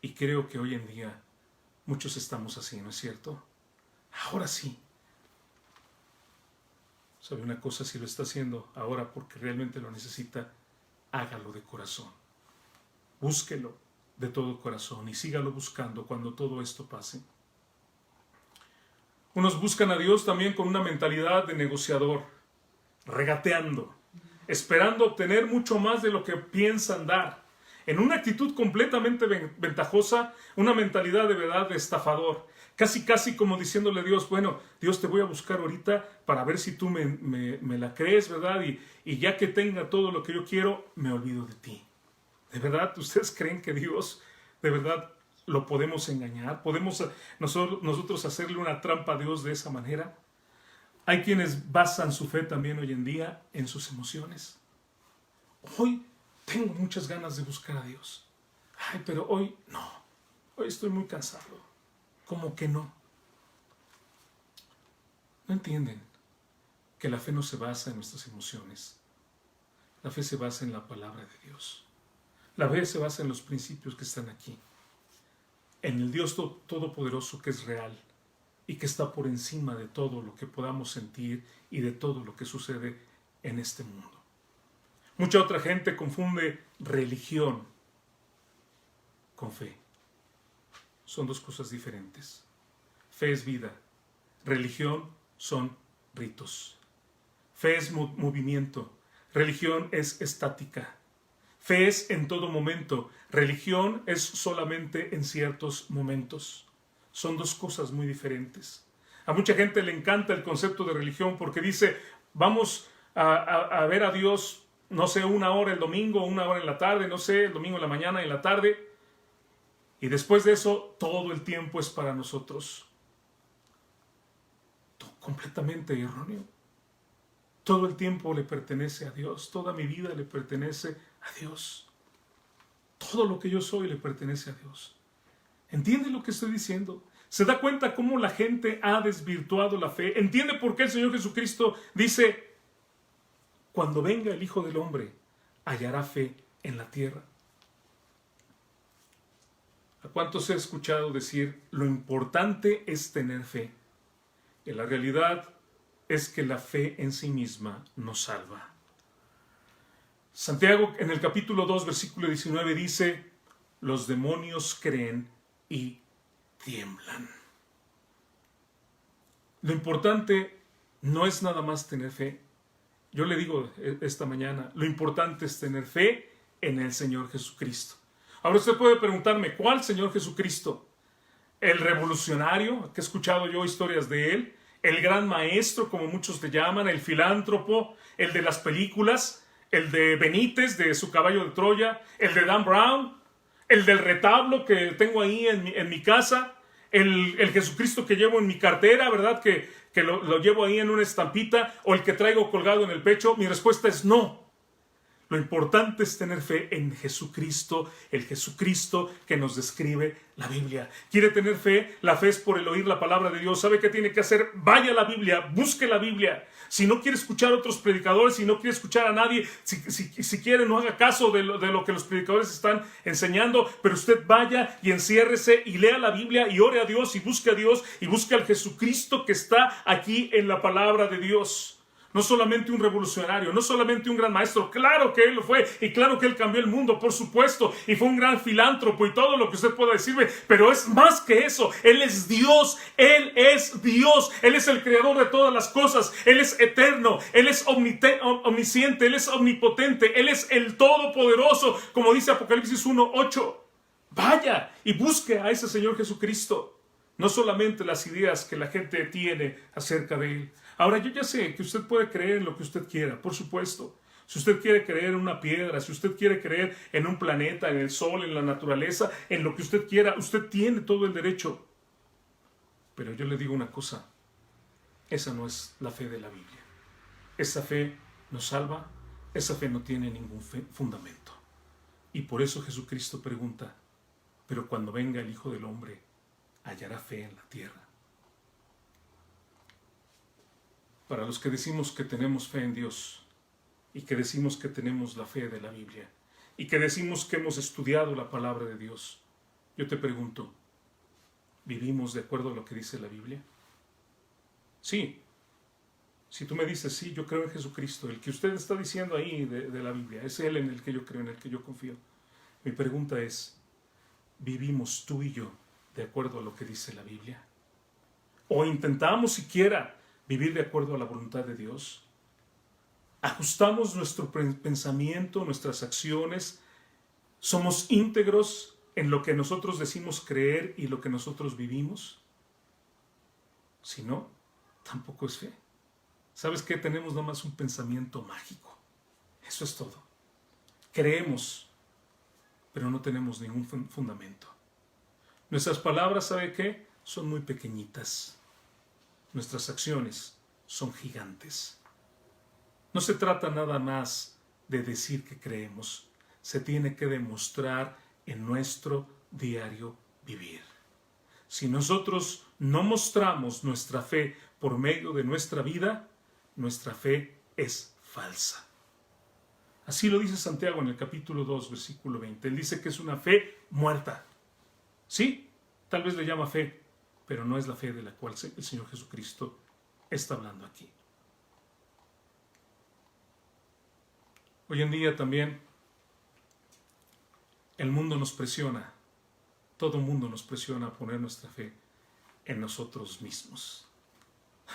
Y creo que hoy en día muchos estamos así, ¿no es cierto? Ahora sí. ¿Sabe una cosa? Si lo está haciendo ahora porque realmente lo necesita, hágalo de corazón. Búsquelo de todo corazón y sígalo buscando cuando todo esto pase. Unos buscan a Dios también con una mentalidad de negociador, regateando, esperando obtener mucho más de lo que piensan dar, en una actitud completamente ventajosa, una mentalidad de verdad de estafador, casi como diciéndole a Dios, bueno, Dios, te voy a buscar ahorita para ver si tú me la crees, ¿verdad? Y ya que tenga todo lo que yo quiero, me olvido de ti. ¿De verdad ustedes creen que Dios, de verdad, lo podemos engañar? ¿Podemos nosotros hacerle una trampa a Dios de esa manera? Hay quienes basan su fe también hoy en día en sus emociones. Hoy tengo muchas ganas de buscar a Dios. Pero hoy no. Hoy estoy muy cansado. ¿Cómo que no? No entienden que la fe no se basa en nuestras emociones. La fe se basa en la palabra de Dios. La fe se basa en los principios que están aquí. En el Dios todopoderoso que es real y que está por encima de todo lo que podamos sentir y de todo lo que sucede en este mundo. Mucha otra gente confunde religión con fe. Son dos cosas diferentes. Fe es vida religión son ritos. Fe es movimiento, religión es estática. Fe es en todo momento, religión es solamente en ciertos momentos. Son dos cosas muy diferentes. A mucha gente le encanta el concepto de religión porque dice, vamos a ver a Dios, no sé, 1 hora el domingo, 1 hora en la tarde, no sé, el domingo en la mañana, en la tarde. Y después de eso, todo el tiempo es para nosotros. Completamente erróneo. Todo el tiempo le pertenece a Dios. Toda mi vida le pertenece a Dios. Todo lo que yo soy le pertenece a Dios. ¿Entiende lo que estoy diciendo? ¿Se da cuenta cómo la gente ha desvirtuado la fe? ¿Entiende por qué el Señor Jesucristo dice, cuando venga el Hijo del Hombre, hallará fe en la tierra? ¿A cuántos he escuchado decir, lo importante es tener fe? Y la realidad es que la fe en sí misma nos salva. Santiago en el capítulo 2, versículo 19 dice, los demonios creen y tiemblan. Lo importante no es nada más tener fe. Yo le digo esta mañana, lo importante es tener fe en el Señor Jesucristo. Ahora usted puede preguntarme, ¿cuál Señor Jesucristo? ¿El revolucionario, que he escuchado yo historias de él? ¿El gran maestro, como muchos le llaman? ¿El filántropo? ¿El de las películas? ¿El de Benítez, de Su caballo de Troya? ¿El de Dan Brown? ¿El del retablo que tengo ahí en mi casa? ¿El Jesucristo que llevo en mi cartera, verdad? Que lo llevo ahí en una estampita, o el que traigo colgado en el pecho. Mi respuesta es no. Lo importante es tener fe en Jesucristo, el Jesucristo que nos describe la Biblia. ¿Quiere tener fe? La fe es por el oír la palabra de Dios. ¿Sabe qué tiene que hacer? Vaya a la Biblia, busque la Biblia. Si no quiere escuchar a otros predicadores, si no quiere escuchar a nadie, si quiere no haga caso de lo que los predicadores están enseñando, pero usted vaya y enciérrese y lea la Biblia y ore a Dios y busque a Dios y busque al Jesucristo que está aquí en la palabra de Dios. No solamente un revolucionario, no solamente un gran maestro, claro que él lo fue y claro que él cambió el mundo, por supuesto, y fue un gran filántropo y todo lo que usted pueda decirme, pero es más que eso. Él es Dios, Él es Dios, Él es el creador de todas las cosas, Él es eterno, Él es omnisciente, Él es omnipotente, Él es el todopoderoso, como dice Apocalipsis 1:8. Vaya y busque a ese Señor Jesucristo, no solamente las ideas que la gente tiene acerca de Él. Ahora, yo ya sé que usted puede creer en lo que usted quiera, por supuesto. Si usted quiere creer en una piedra, si usted quiere creer en un planeta, en el sol, en la naturaleza, en lo que usted quiera, usted tiene todo el derecho. Pero yo le digo una cosa, esa no es la fe de la Biblia. Esa fe nos salva, esa fe no tiene ningún fundamento. Y por eso Jesucristo pregunta, pero cuando venga el Hijo del Hombre, ¿hallará fe en la tierra? Para los que decimos que tenemos fe en Dios y que decimos que tenemos la fe de la Biblia y que decimos que hemos estudiado la palabra de Dios, yo te pregunto, ¿vivimos de acuerdo a lo que dice la Biblia? Sí. Si tú me dices, sí, yo creo en Jesucristo, el que usted está diciendo ahí de la Biblia, es Él en el que yo creo, en el que yo confío. Mi pregunta es, ¿vivimos tú y yo de acuerdo a lo que dice la Biblia? ¿O intentamos siquiera vivir de acuerdo a la voluntad de Dios? ¿Ajustamos nuestro pensamiento, nuestras acciones? ¿Somos íntegros en lo que nosotros decimos creer y lo que nosotros vivimos? Si no, tampoco es fe. ¿Sabes qué? Tenemos nada más un pensamiento mágico. Eso es todo. Creemos, pero no tenemos ningún fundamento. Nuestras palabras, ¿sabe qué? Son muy pequeñitas. Nuestras acciones son gigantes. No se trata nada más de decir que creemos. Se tiene que demostrar en nuestro diario vivir. Si nosotros no mostramos nuestra fe por medio de nuestra vida, nuestra fe es falsa. Así lo dice Santiago en el capítulo 2, versículo 20. Él dice que es una fe muerta. Sí, tal vez le llama fe, pero no es la fe de la cual el Señor Jesucristo está hablando aquí. Hoy en día también el mundo nos presiona, todo el mundo nos presiona a poner nuestra fe en nosotros mismos.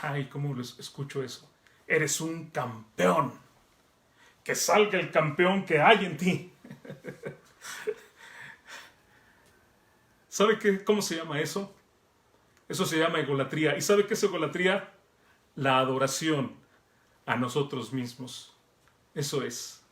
Ay, ¿cómo les escucho eso? Eres un campeón. Que salga el campeón que hay en ti. ¿Sabe cómo se llama eso? Eso se llama egolatría. ¿Y sabe qué es egolatría? La adoración a nosotros mismos. Eso es.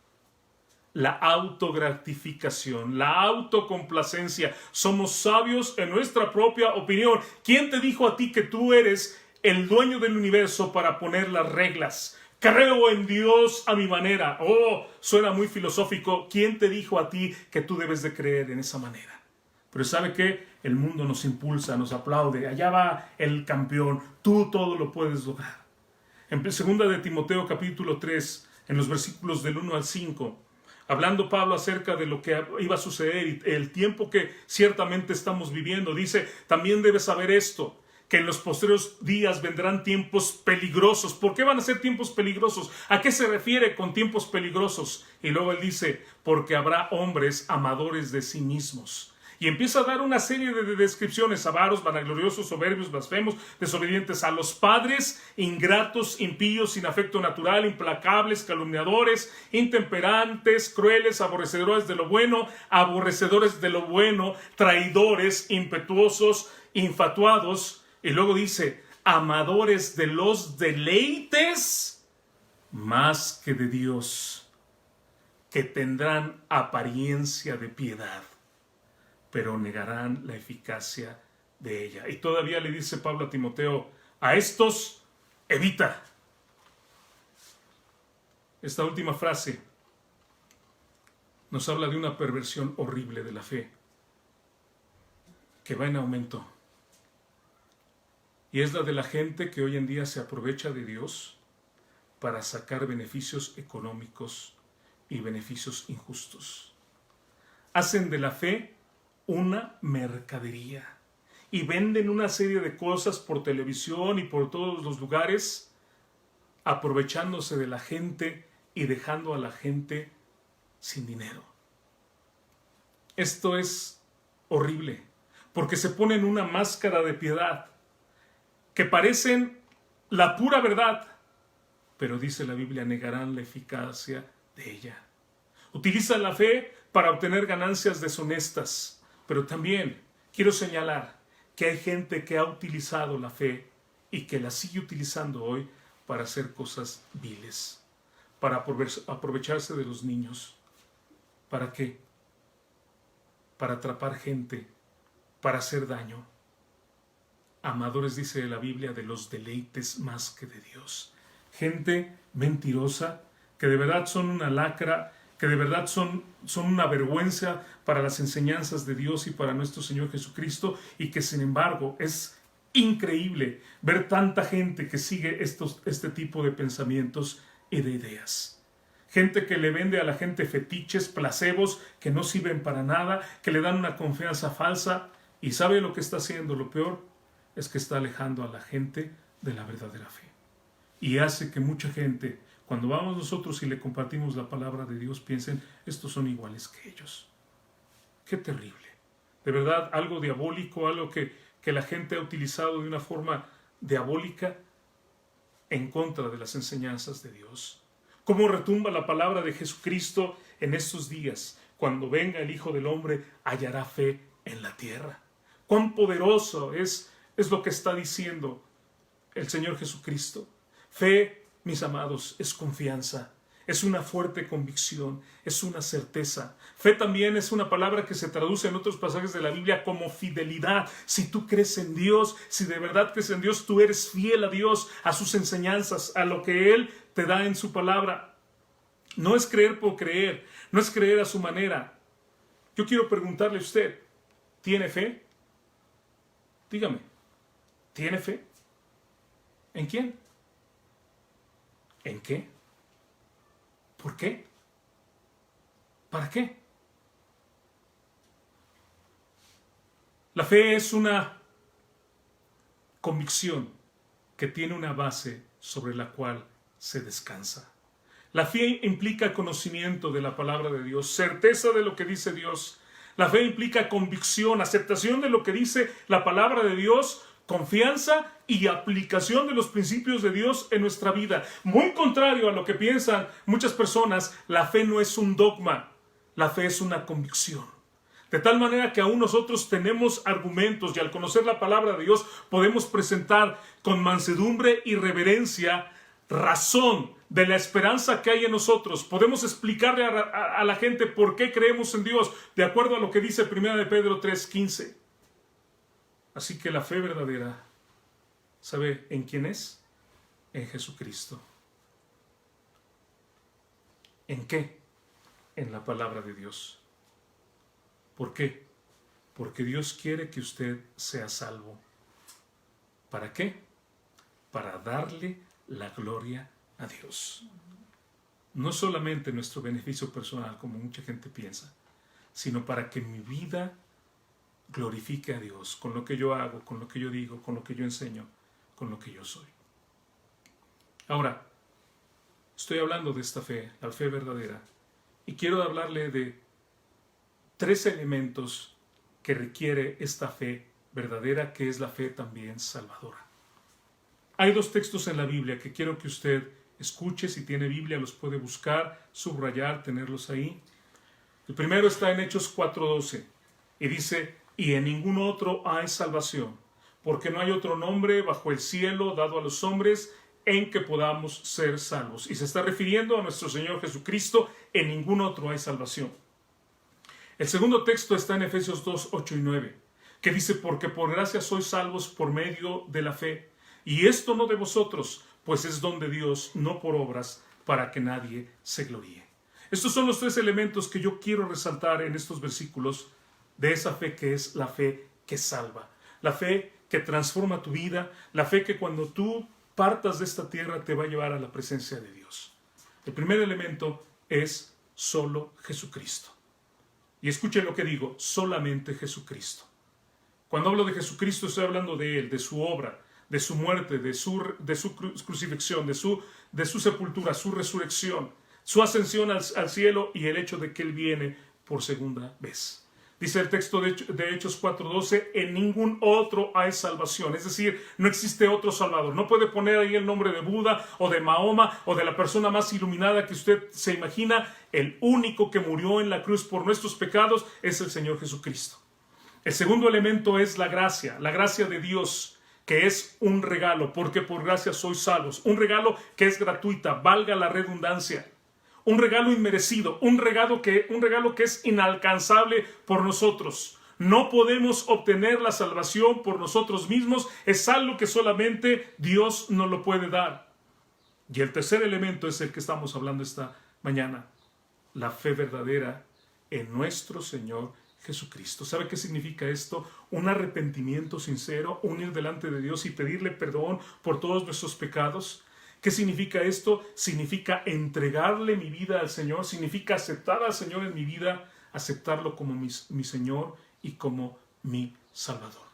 La autogratificación, la autocomplacencia. Somos sabios en nuestra propia opinión. ¿Quién te dijo a ti que tú eres el dueño del universo para poner las reglas? Creo en Dios a mi manera. Oh, suena muy filosófico. ¿Quién te dijo a ti que tú debes de creer en esa manera? Pero ¿sabe qué? El mundo nos impulsa, nos aplaude. Allá va el campeón. Tú todo lo puedes lograr. En 2 de Timoteo capítulo 3, en los versículos del 1 al 5, hablando Pablo acerca de lo que iba a suceder y el tiempo que ciertamente estamos viviendo, dice, también debes saber esto, que en los posteriores días vendrán tiempos peligrosos. ¿Por qué van a ser tiempos peligrosos? ¿A qué se refiere con tiempos peligrosos? Y luego él dice, porque habrá hombres amadores de sí mismos. Y empieza a dar una serie de descripciones: avaros, vanagloriosos, soberbios, blasfemos, desobedientes a los padres, ingratos, impíos, sin afecto natural, implacables, calumniadores, intemperantes, crueles, aborrecedores de lo bueno, traidores, impetuosos, infatuados. Y luego dice, amadores de los deleites más que de Dios, que tendrán apariencia de piedad, pero negarán la eficacia de ella. Y todavía le dice Pablo a Timoteo, a estos evita. Esta última frase nos habla de una perversión horrible de la fe, que va en aumento. Y es la de la gente que hoy en día se aprovecha de Dios para sacar beneficios económicos y beneficios injustos. Hacen de la fe una mercadería y venden una serie de cosas por televisión y por todos los lugares, aprovechándose de la gente y dejando a la gente sin dinero. Esto es horrible, porque se ponen una máscara de piedad que parecen la pura verdad, pero dice la Biblia, negarán la eficacia de ella. Utilizan la fe para obtener ganancias deshonestas. Pero también quiero señalar que hay gente que ha utilizado la fe y que la sigue utilizando hoy para hacer cosas viles, para aprovecharse de los niños. ¿Para qué? Para atrapar gente, para hacer daño. Amadores, dice la Biblia, de los deleites más que de Dios. Gente mentirosa, que de verdad son una lacra, que de verdad son una vergüenza para las enseñanzas de Dios y para nuestro Señor Jesucristo, y que sin embargo es increíble ver tanta gente que sigue este tipo de pensamientos y de ideas. Gente que le vende a la gente fetiches, placebos que no sirven para nada, que le dan una confianza falsa, y ¿sabe lo que está haciendo? Lo peor es que está alejando a la gente de la verdadera fe, y hace que mucha gente, cuando vamos nosotros y le compartimos la palabra de Dios, piensen, estos son iguales que ellos. ¡Qué terrible! De verdad, algo diabólico, algo que la gente ha utilizado de una forma diabólica en contra de las enseñanzas de Dios. ¿Cómo retumba la palabra de Jesucristo en estos días? Cuando venga el Hijo del Hombre, hallará fe en la tierra. ¡Cuán poderoso es lo que está diciendo el Señor Jesucristo! Fe, mis amados, es confianza, es una fuerte convicción, es una certeza. Fe también es una palabra que se traduce en otros pasajes de la Biblia como fidelidad. Si tú crees en Dios, si de verdad crees en Dios, tú eres fiel a Dios, a sus enseñanzas, a lo que Él te da en su palabra. No es creer por creer, no es creer a su manera. Yo quiero preguntarle a usted, ¿tiene fe? Dígame, ¿tiene fe? ¿En quién? ¿En qué? ¿Por qué? ¿Para qué? La fe es una convicción que tiene una base sobre la cual se descansa. La fe implica conocimiento de la palabra de Dios, certeza de lo que dice Dios. La fe implica convicción, aceptación de lo que dice la palabra de Dios confianza y aplicación de los principios de Dios en nuestra vida. Muy contrario a lo que piensan muchas personas, la fe no es un dogma, la fe es una convicción. De tal manera que aún nosotros tenemos argumentos y al conocer la palabra de Dios podemos presentar con mansedumbre y reverencia razón de la esperanza que hay en nosotros. Podemos explicarle a la gente por qué creemos en Dios de acuerdo a lo que dice 1 de Pedro 3:15. Así que la fe verdadera, ¿sabe en quién es? En Jesucristo. ¿En qué? En la palabra de Dios. ¿Por qué? Porque Dios quiere que usted sea salvo. ¿Para qué? Para darle la gloria a Dios. No solamente nuestro beneficio personal, como mucha gente piensa, sino para que mi vida glorifique a Dios con lo que yo hago, con lo que yo digo, con lo que yo enseño, con lo que yo soy. Ahora, estoy hablando de esta fe, la fe verdadera, y quiero hablarle de 3 elementos que requiere esta fe verdadera, que es la fe también salvadora. Hay 2 textos en la Biblia que quiero que usted escuche. Si tiene Biblia los puede buscar, subrayar, tenerlos ahí. El primero está en Hechos 4:12 y dice: y en ningún otro hay salvación, porque no hay otro nombre bajo el cielo dado a los hombres en que podamos ser salvos. Y se está refiriendo a nuestro Señor Jesucristo. En ningún otro hay salvación. El segundo texto está en Efesios 2:8 y 9, que dice: porque por gracia sois salvos por medio de la fe, y esto no de vosotros, pues es don de Dios, no por obras, para que nadie se gloríe. Estos son los 3 elementos que yo quiero resaltar en estos versículos de esa fe que es la fe que salva, la fe que transforma tu vida, la fe que cuando tú partas de esta tierra te va a llevar a la presencia de Dios. El primer elemento es solo Jesucristo. Y escuchen lo que digo: solamente Jesucristo. Cuando hablo de Jesucristo estoy hablando de Él, de su obra, de su muerte, de su crucifixión, de su sepultura, su resurrección, su ascensión al cielo y el hecho de que Él viene por segunda vez. Dice el texto de Hechos 4:12: en ningún otro hay salvación. Es decir, no existe otro salvador. No puede poner ahí el nombre de Buda o de Mahoma o de la persona más iluminada que usted se imagina. El único que murió en la cruz por nuestros pecados es el Señor Jesucristo. El segundo elemento es la gracia de Dios, que es un regalo, porque por gracia sois salvos. Un regalo que es gratuita, valga la redundancia. Un regalo inmerecido, un regalo que es inalcanzable por nosotros. No podemos obtener la salvación por nosotros mismos, es algo que solamente Dios nos lo puede dar. Y el tercer elemento es el que estamos hablando esta mañana: la fe verdadera en nuestro Señor Jesucristo. ¿Sabe qué significa esto? Un arrepentimiento sincero, un ir delante de Dios y pedirle perdón por todos nuestros pecados. ¿Qué significa esto? Significa entregarle mi vida al Señor, significa aceptar al Señor en mi vida, aceptarlo como mi Señor y como mi Salvador.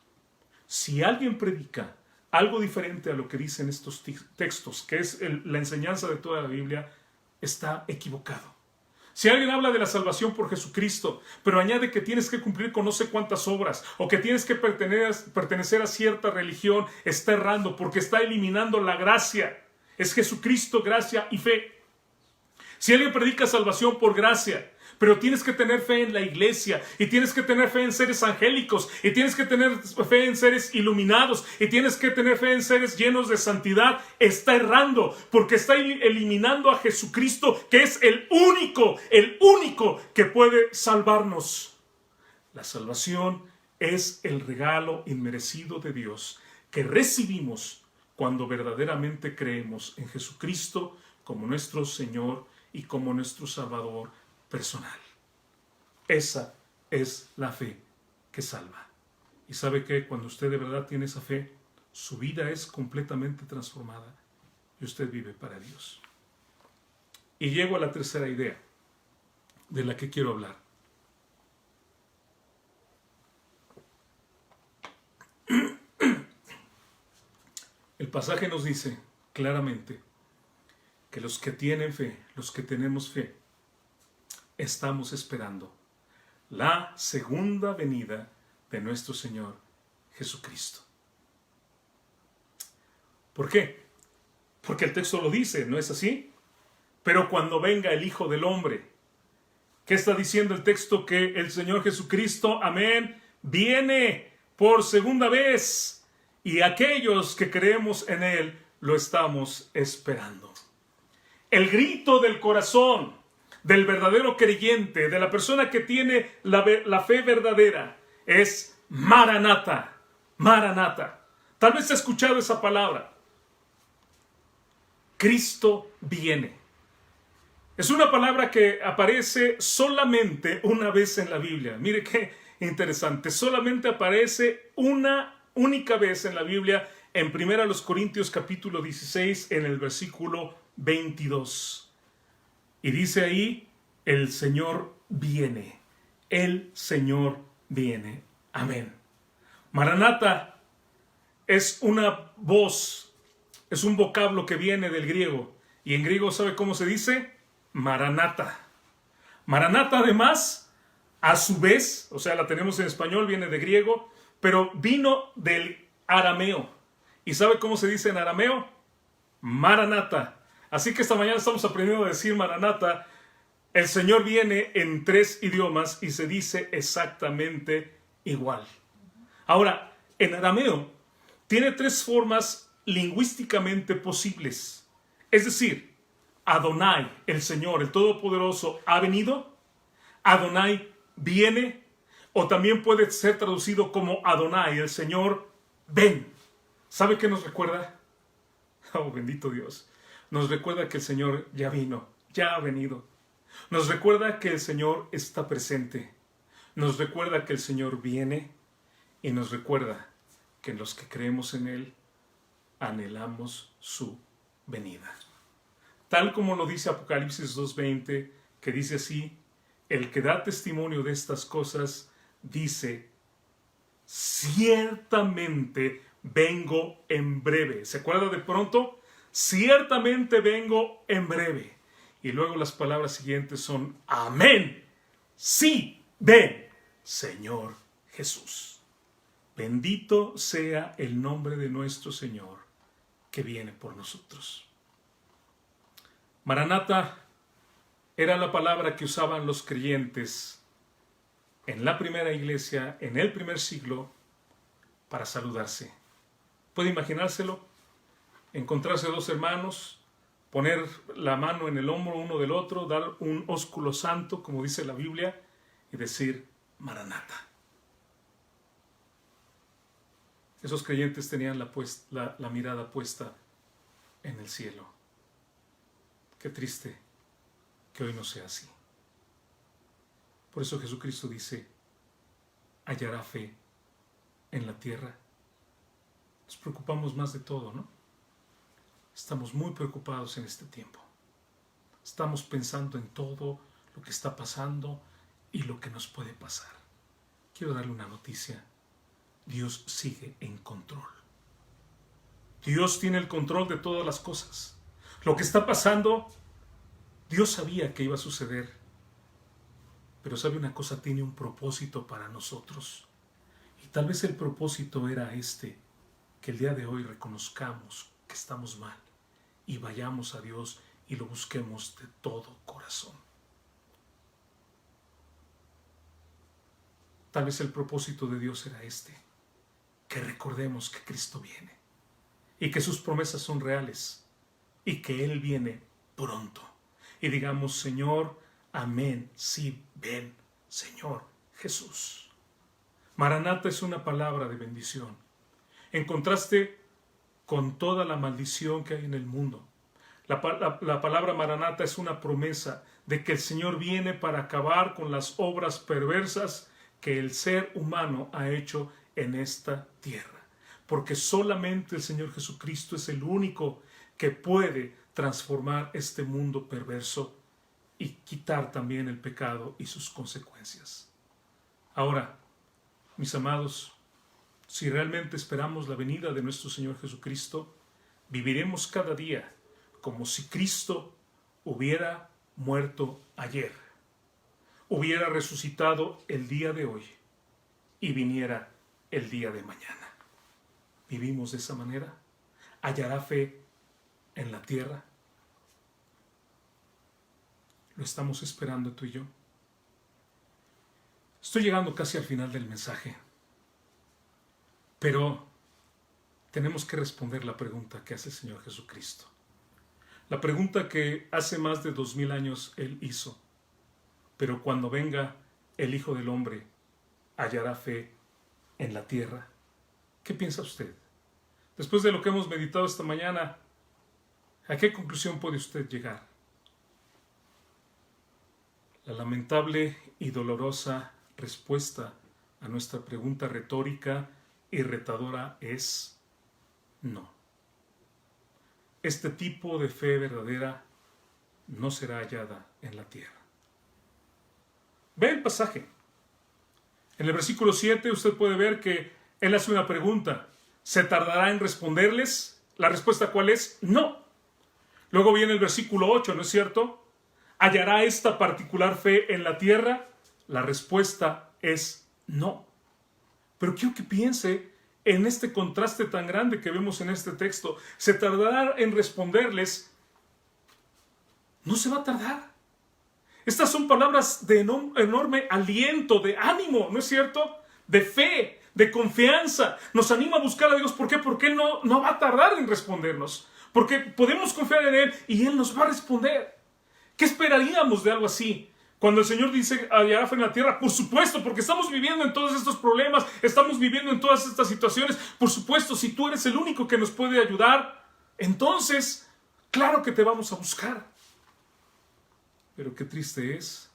Si alguien predica algo diferente a lo que dicen estos textos, que es la enseñanza de toda la Biblia, está equivocado. Si alguien habla de la salvación por Jesucristo, pero añade que tienes que cumplir con no sé cuántas obras o que tienes que pertenecer a cierta religión, está errando porque está eliminando la gracia. Es Jesucristo, gracia y fe. Si alguien predica salvación por gracia, pero tienes que tener fe en la iglesia, y tienes que tener fe en seres angélicos, y tienes que tener fe en seres iluminados, y tienes que tener fe en seres llenos de santidad, está errando, porque está eliminando a Jesucristo, que es el único que puede salvarnos. La salvación es el regalo inmerecido de Dios que recibimos cuando verdaderamente creemos en Jesucristo como nuestro Señor y como nuestro Salvador personal. Esa es la fe que salva. Y sabe que cuando usted de verdad tiene esa fe, su vida es completamente transformada y usted vive para Dios. Y llego a la tercera idea de la que quiero hablar. El pasaje nos dice claramente que los que tienen fe, los que tenemos fe, estamos esperando la segunda venida de nuestro Señor Jesucristo. ¿Por qué? Porque el texto lo dice, ¿no es así? Pero cuando venga el Hijo del Hombre, ¿qué está diciendo el texto? Que el Señor Jesucristo, amén, viene por segunda vez y aquellos que creemos en Él lo estamos esperando. El grito del corazón del verdadero creyente, de la persona que tiene la fe verdadera, es Maranata, Maranata. Tal vez ha escuchado esa palabra. Cristo viene. Es una palabra que aparece solamente una vez en la Biblia. Mire qué interesante. Solamente aparece una única vez en la Biblia, en 1 Corintios capítulo 16, en el versículo 22. Y dice ahí, el Señor viene. El Señor viene. Amén. Maranata es una voz, es un vocablo que viene del griego. Y en griego, ¿sabe cómo se dice? Maranata. Maranata, además, a su vez, o sea, la tenemos en español, viene de griego, pero vino del arameo. ¿Y sabe cómo se dice en arameo? Maranata. Así que esta mañana estamos aprendiendo a decir Maranata. El Señor viene en 3 idiomas y se dice exactamente igual. Ahora, en arameo tiene 3 formas lingüísticamente posibles. Es decir, Adonai, el Señor, el Todopoderoso, ha venido. Adonai viene. O también puede ser traducido como Adonai, el Señor, ven. ¿Sabe qué nos recuerda? Oh, bendito Dios. Nos recuerda que el Señor ya vino, ya ha venido. Nos recuerda que el Señor está presente. Nos recuerda que el Señor viene. Y nos recuerda que los que creemos en Él anhelamos su venida. Tal como lo dice Apocalipsis 2:20, que dice así: el que da testimonio de estas cosas dice, ciertamente vengo en breve. ¿Se acuerda de pronto? Ciertamente vengo en breve. Y luego las palabras siguientes son, amén. Sí, ven, Señor Jesús. Bendito sea el nombre de nuestro Señor que viene por nosotros. Maranata era la palabra que usaban los creyentes en la primera iglesia, en el primer siglo, para saludarse. ¿Puede imaginárselo? Encontrarse 2 hermanos, poner la mano en el hombro uno del otro, dar un ósculo santo, como dice la Biblia, y decir Maranata. Esos creyentes tenían la mirada puesta en el cielo. Qué triste que hoy no sea así. Por eso Jesucristo dice, ¿hallará fe en la tierra? Nos preocupamos más de todo, ¿no? Estamos muy preocupados en este tiempo. Estamos pensando en todo lo que está pasando y lo que nos puede pasar. Quiero darle una noticia. Dios sigue en control. Dios tiene el control de todas las cosas. Lo que está pasando, Dios sabía que iba a suceder. Pero sabe una cosa, tiene un propósito para nosotros. Y tal vez el propósito era que el día de hoy reconozcamos que estamos mal y vayamos a Dios y lo busquemos de todo corazón. Tal vez el propósito de Dios era que recordemos que Cristo viene y que sus promesas son reales y que Él viene pronto. Y digamos, Señor, amén, sí, ven, Señor Jesús. Maranata es una palabra de bendición. En contraste con toda la maldición que hay en el mundo, la palabra Maranata es una promesa de que el Señor viene para acabar con las obras perversas que el ser humano ha hecho en esta tierra, porque solamente el Señor Jesucristo es el único que puede transformar este mundo perverso y quitar también el pecado y sus consecuencias. Ahora, mis amados, si realmente esperamos la venida de nuestro Señor Jesucristo, viviremos cada día como si Cristo hubiera muerto ayer, hubiera resucitado el día de hoy y viniera el día de mañana. ¿Vivimos de esa manera? hallará fe en la tierra? Lo estamos esperando tú y yo. Estoy llegando casi al final del mensaje, pero tenemos que responder la pregunta que hace el Señor Jesucristo. La pregunta que hace más de 2000 años Él hizo. Pero cuando venga el Hijo del Hombre, ¿hallará fe en la tierra? ¿Qué piensa usted? Después de lo que hemos meditado esta mañana, ¿a qué conclusión puede usted llegar? La lamentable y dolorosa respuesta a nuestra pregunta retórica y retadora es no. Este tipo de fe verdadera no será hallada en la tierra. Ve el pasaje. En el versículo 7 usted puede ver que él hace una pregunta. ¿Se tardará en responderles? ¿La respuesta cuál es? No. Luego viene el versículo 8, ¿no es cierto? ¿Hallará esta particular fe en la tierra? La respuesta es no. Pero quiero que piense en este contraste tan grande que vemos en este texto. ¿Se tardará en responderles? No se va a tardar. Estas son palabras de enorme aliento, de ánimo, ¿no es cierto? De fe, de confianza. Nos anima a buscar a Dios. ¿Por qué? Porque Él no va a tardar en respondernos. Porque podemos confiar en Él y Él nos va a responder. ¿Qué esperaríamos de algo así? Cuando el Señor dice hallará fe en la tierra, por supuesto, porque estamos viviendo en todos estos problemas, estamos viviendo en todas estas situaciones. Por supuesto, si tú eres el único que nos puede ayudar, entonces, claro que te vamos a buscar. Pero qué triste es,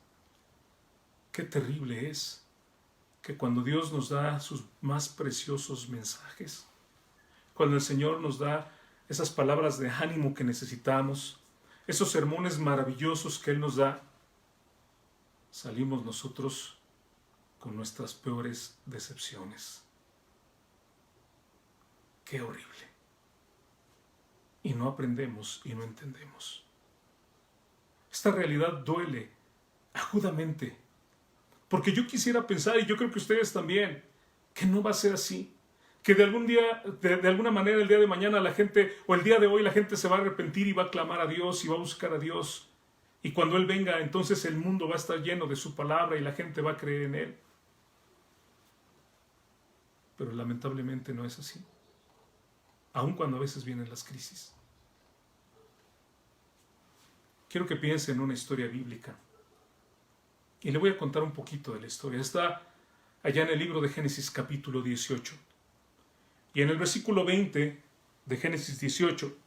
qué terrible es, que cuando Dios nos da sus más preciosos mensajes, cuando el Señor nos da esas palabras de ánimo que necesitamos, esos sermones maravillosos que Él nos da, salimos nosotros con nuestras peores decepciones. Qué horrible. Y no aprendemos y no entendemos. Esta realidad duele agudamente, porque yo quisiera pensar, y yo creo que ustedes también, que no va a ser así. Que de alguna manera el día de mañana la gente, o el día de hoy la gente se va a arrepentir y va a clamar a Dios y va a buscar a Dios. Y cuando Él venga, entonces el mundo va a estar lleno de su palabra y la gente va a creer en Él. Pero lamentablemente no es así. Aun cuando a veces vienen las crisis. Quiero que piense en una historia bíblica. Y le voy a contar un poquito de la historia. Está allá en el libro de Génesis capítulo 18. Y en el versículo 20 de Génesis 18,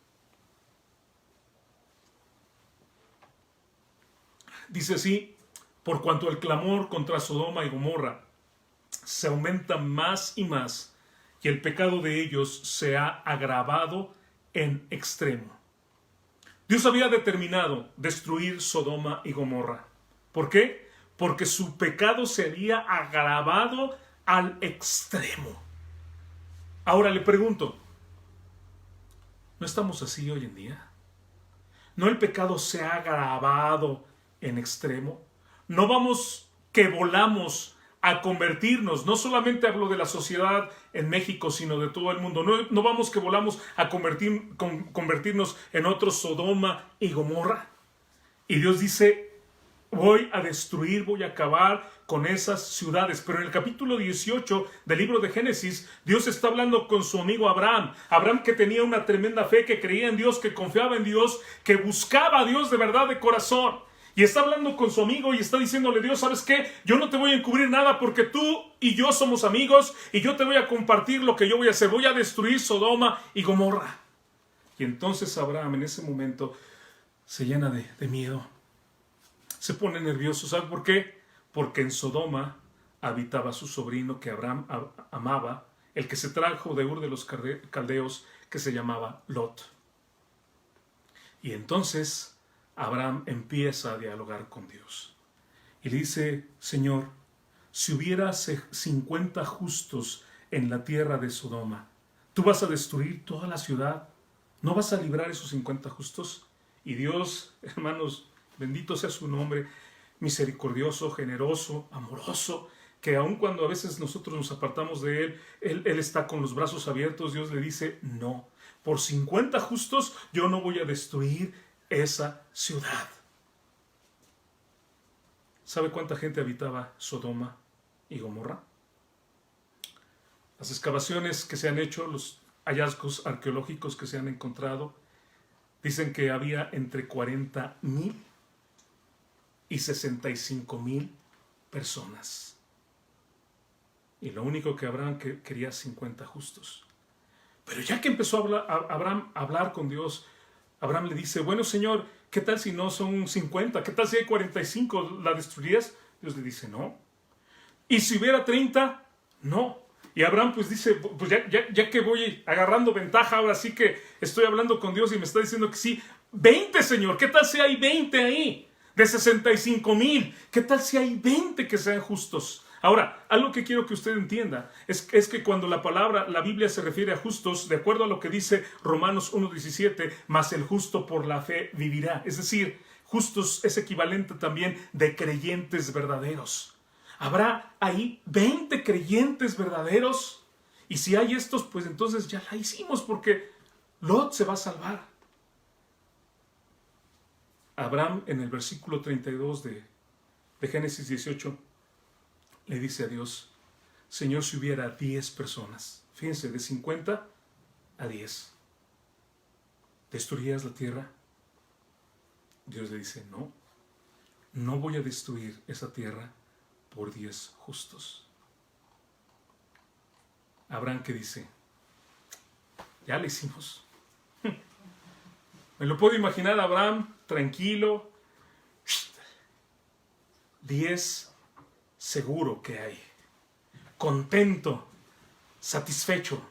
dice así: por cuanto el clamor contra Sodoma y Gomorra se aumenta más y más, y el pecado de ellos se ha agravado en extremo. Dios había determinado destruir Sodoma y Gomorra. ¿Por qué? Porque su pecado se había agravado al extremo. Ahora le pregunto, ¿no estamos así hoy en día? ¿No el pecado se ha agravado en extremo? ¿No vamos que volamos a convertirnos? No solamente hablo de la sociedad en México, sino de todo el mundo. No vamos que volamos a convertirnos en otro Sodoma y Gomorra. Y Dios dice: voy a destruir, voy a acabar con esas ciudades. Pero en el capítulo 18 del libro de Génesis, Dios está hablando con su amigo Abraham. Abraham, que tenía una tremenda fe, que creía en Dios, que confiaba en Dios, que buscaba a Dios de verdad de corazón. Y está hablando con su amigo y está diciéndole: Dios, ¿sabes qué? Yo no te voy a encubrir nada porque tú y yo somos amigos y yo te voy a compartir lo que yo voy a hacer. Voy a destruir Sodoma y Gomorra. Y entonces Abraham en ese momento se llena de miedo. Se pone nervioso. ¿Sabe por qué? Porque en Sodoma habitaba su sobrino que Abraham amaba, el que se trajo de Ur de los Caldeos, que se llamaba Lot. Y entonces Abraham empieza a dialogar con Dios. Y le dice: Señor, si hubiera 50 justos en la tierra de Sodoma, ¿tú vas a destruir toda la ciudad? ¿No vas a librar esos 50 justos? Y Dios, hermanos, bendito sea su nombre, misericordioso, generoso, amoroso, que aun cuando a veces nosotros nos apartamos de Él, Él está con los brazos abiertos. Dios le dice: no, por 50 justos, yo no voy a destruir esa ciudad. ¿Sabe cuánta gente habitaba Sodoma y Gomorra? Las excavaciones que se han hecho, los hallazgos arqueológicos que se han encontrado, dicen que había entre 40,000 y 65,000 personas. Y lo único que Abraham quería 50 justos. Pero ya que empezó Abraham a hablar con Dios, Abraham le dice, bueno, Señor, ¿qué tal si no son 50? ¿Qué tal si hay 45? ¿La destruirías? Dios le dice, no. ¿Y si hubiera 30? No. Y Abraham pues dice, pues ya que voy agarrando ventaja, ahora sí que estoy hablando con Dios y me está diciendo que sí. 20, Señor, ¿qué tal si hay 20 ahí? De 65,000, ¿qué tal si hay 20 que sean justos? Ahora, algo que quiero que usted entienda es que cuando la Biblia se refiere a justos, de acuerdo a lo que dice Romanos 1:17, mas el justo por la fe vivirá. Es decir, justos es equivalente también de creyentes verdaderos. ¿Habrá ahí 20 creyentes verdaderos? Y si hay estos, pues entonces ya la hicimos porque Lot se va a salvar. Abraham en el versículo 32 de Génesis 18 le dice a Dios, Señor, si hubiera 10 personas, fíjense, de 50 a 10, ¿destruirías la tierra? Dios le dice, no voy a destruir esa tierra por 10 justos. Abraham, ¿qué dice? Ya lo hicimos. Me lo puedo imaginar a Abraham tranquilo. 10 seguro que hay. Contento, satisfecho.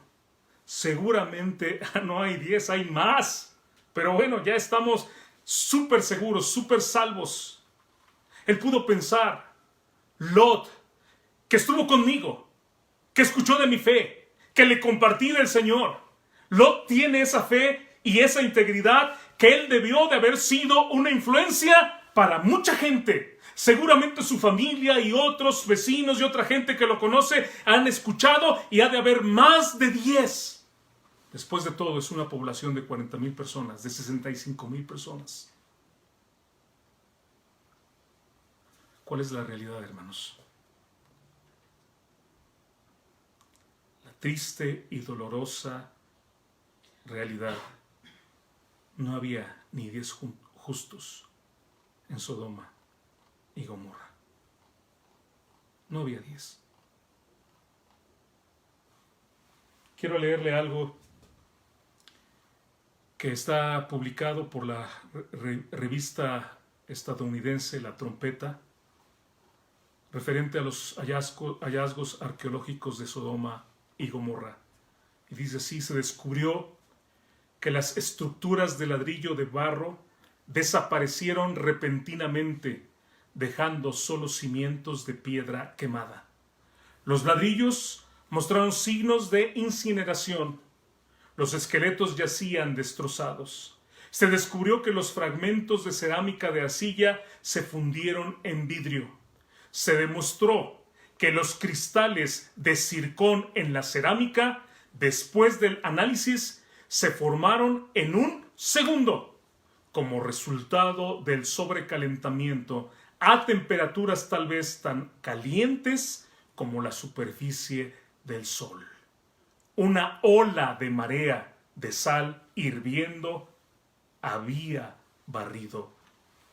Seguramente no hay 10, hay más. Pero bueno, ya estamos súper seguros, súper salvos. Él pudo pensar, Lot, que estuvo conmigo, que escuchó de mi fe, que le compartí del Señor. Lot tiene esa fe y esa integridad que él debió de haber sido una influencia para mucha gente. Seguramente su familia y otros vecinos y otra gente que lo conoce han escuchado y ha de haber más de 10. Después de todo, es una población de 40,000 personas, de 65,000 personas. ¿Cuál es la realidad, hermanos? La triste y dolorosa realidad. No había ni 10 justos en Sodoma y Gomorra. No había 10. Quiero leerle algo que está publicado por la revista estadounidense La Trompeta, referente a los hallazgos arqueológicos de Sodoma y Gomorra. Y dice así, se descubrió que las estructuras de ladrillo de barro desaparecieron repentinamente, dejando solo cimientos de piedra quemada. Los ladrillos mostraron signos de incineración. Los esqueletos yacían destrozados. Se descubrió que los fragmentos de cerámica de arcilla se fundieron en vidrio. Se demostró que los cristales de zircón en la cerámica, después del análisis, se formaron en un segundo, como resultado del sobrecalentamiento a temperaturas tal vez tan calientes como la superficie del sol. Una ola de marea de sal hirviendo había barrido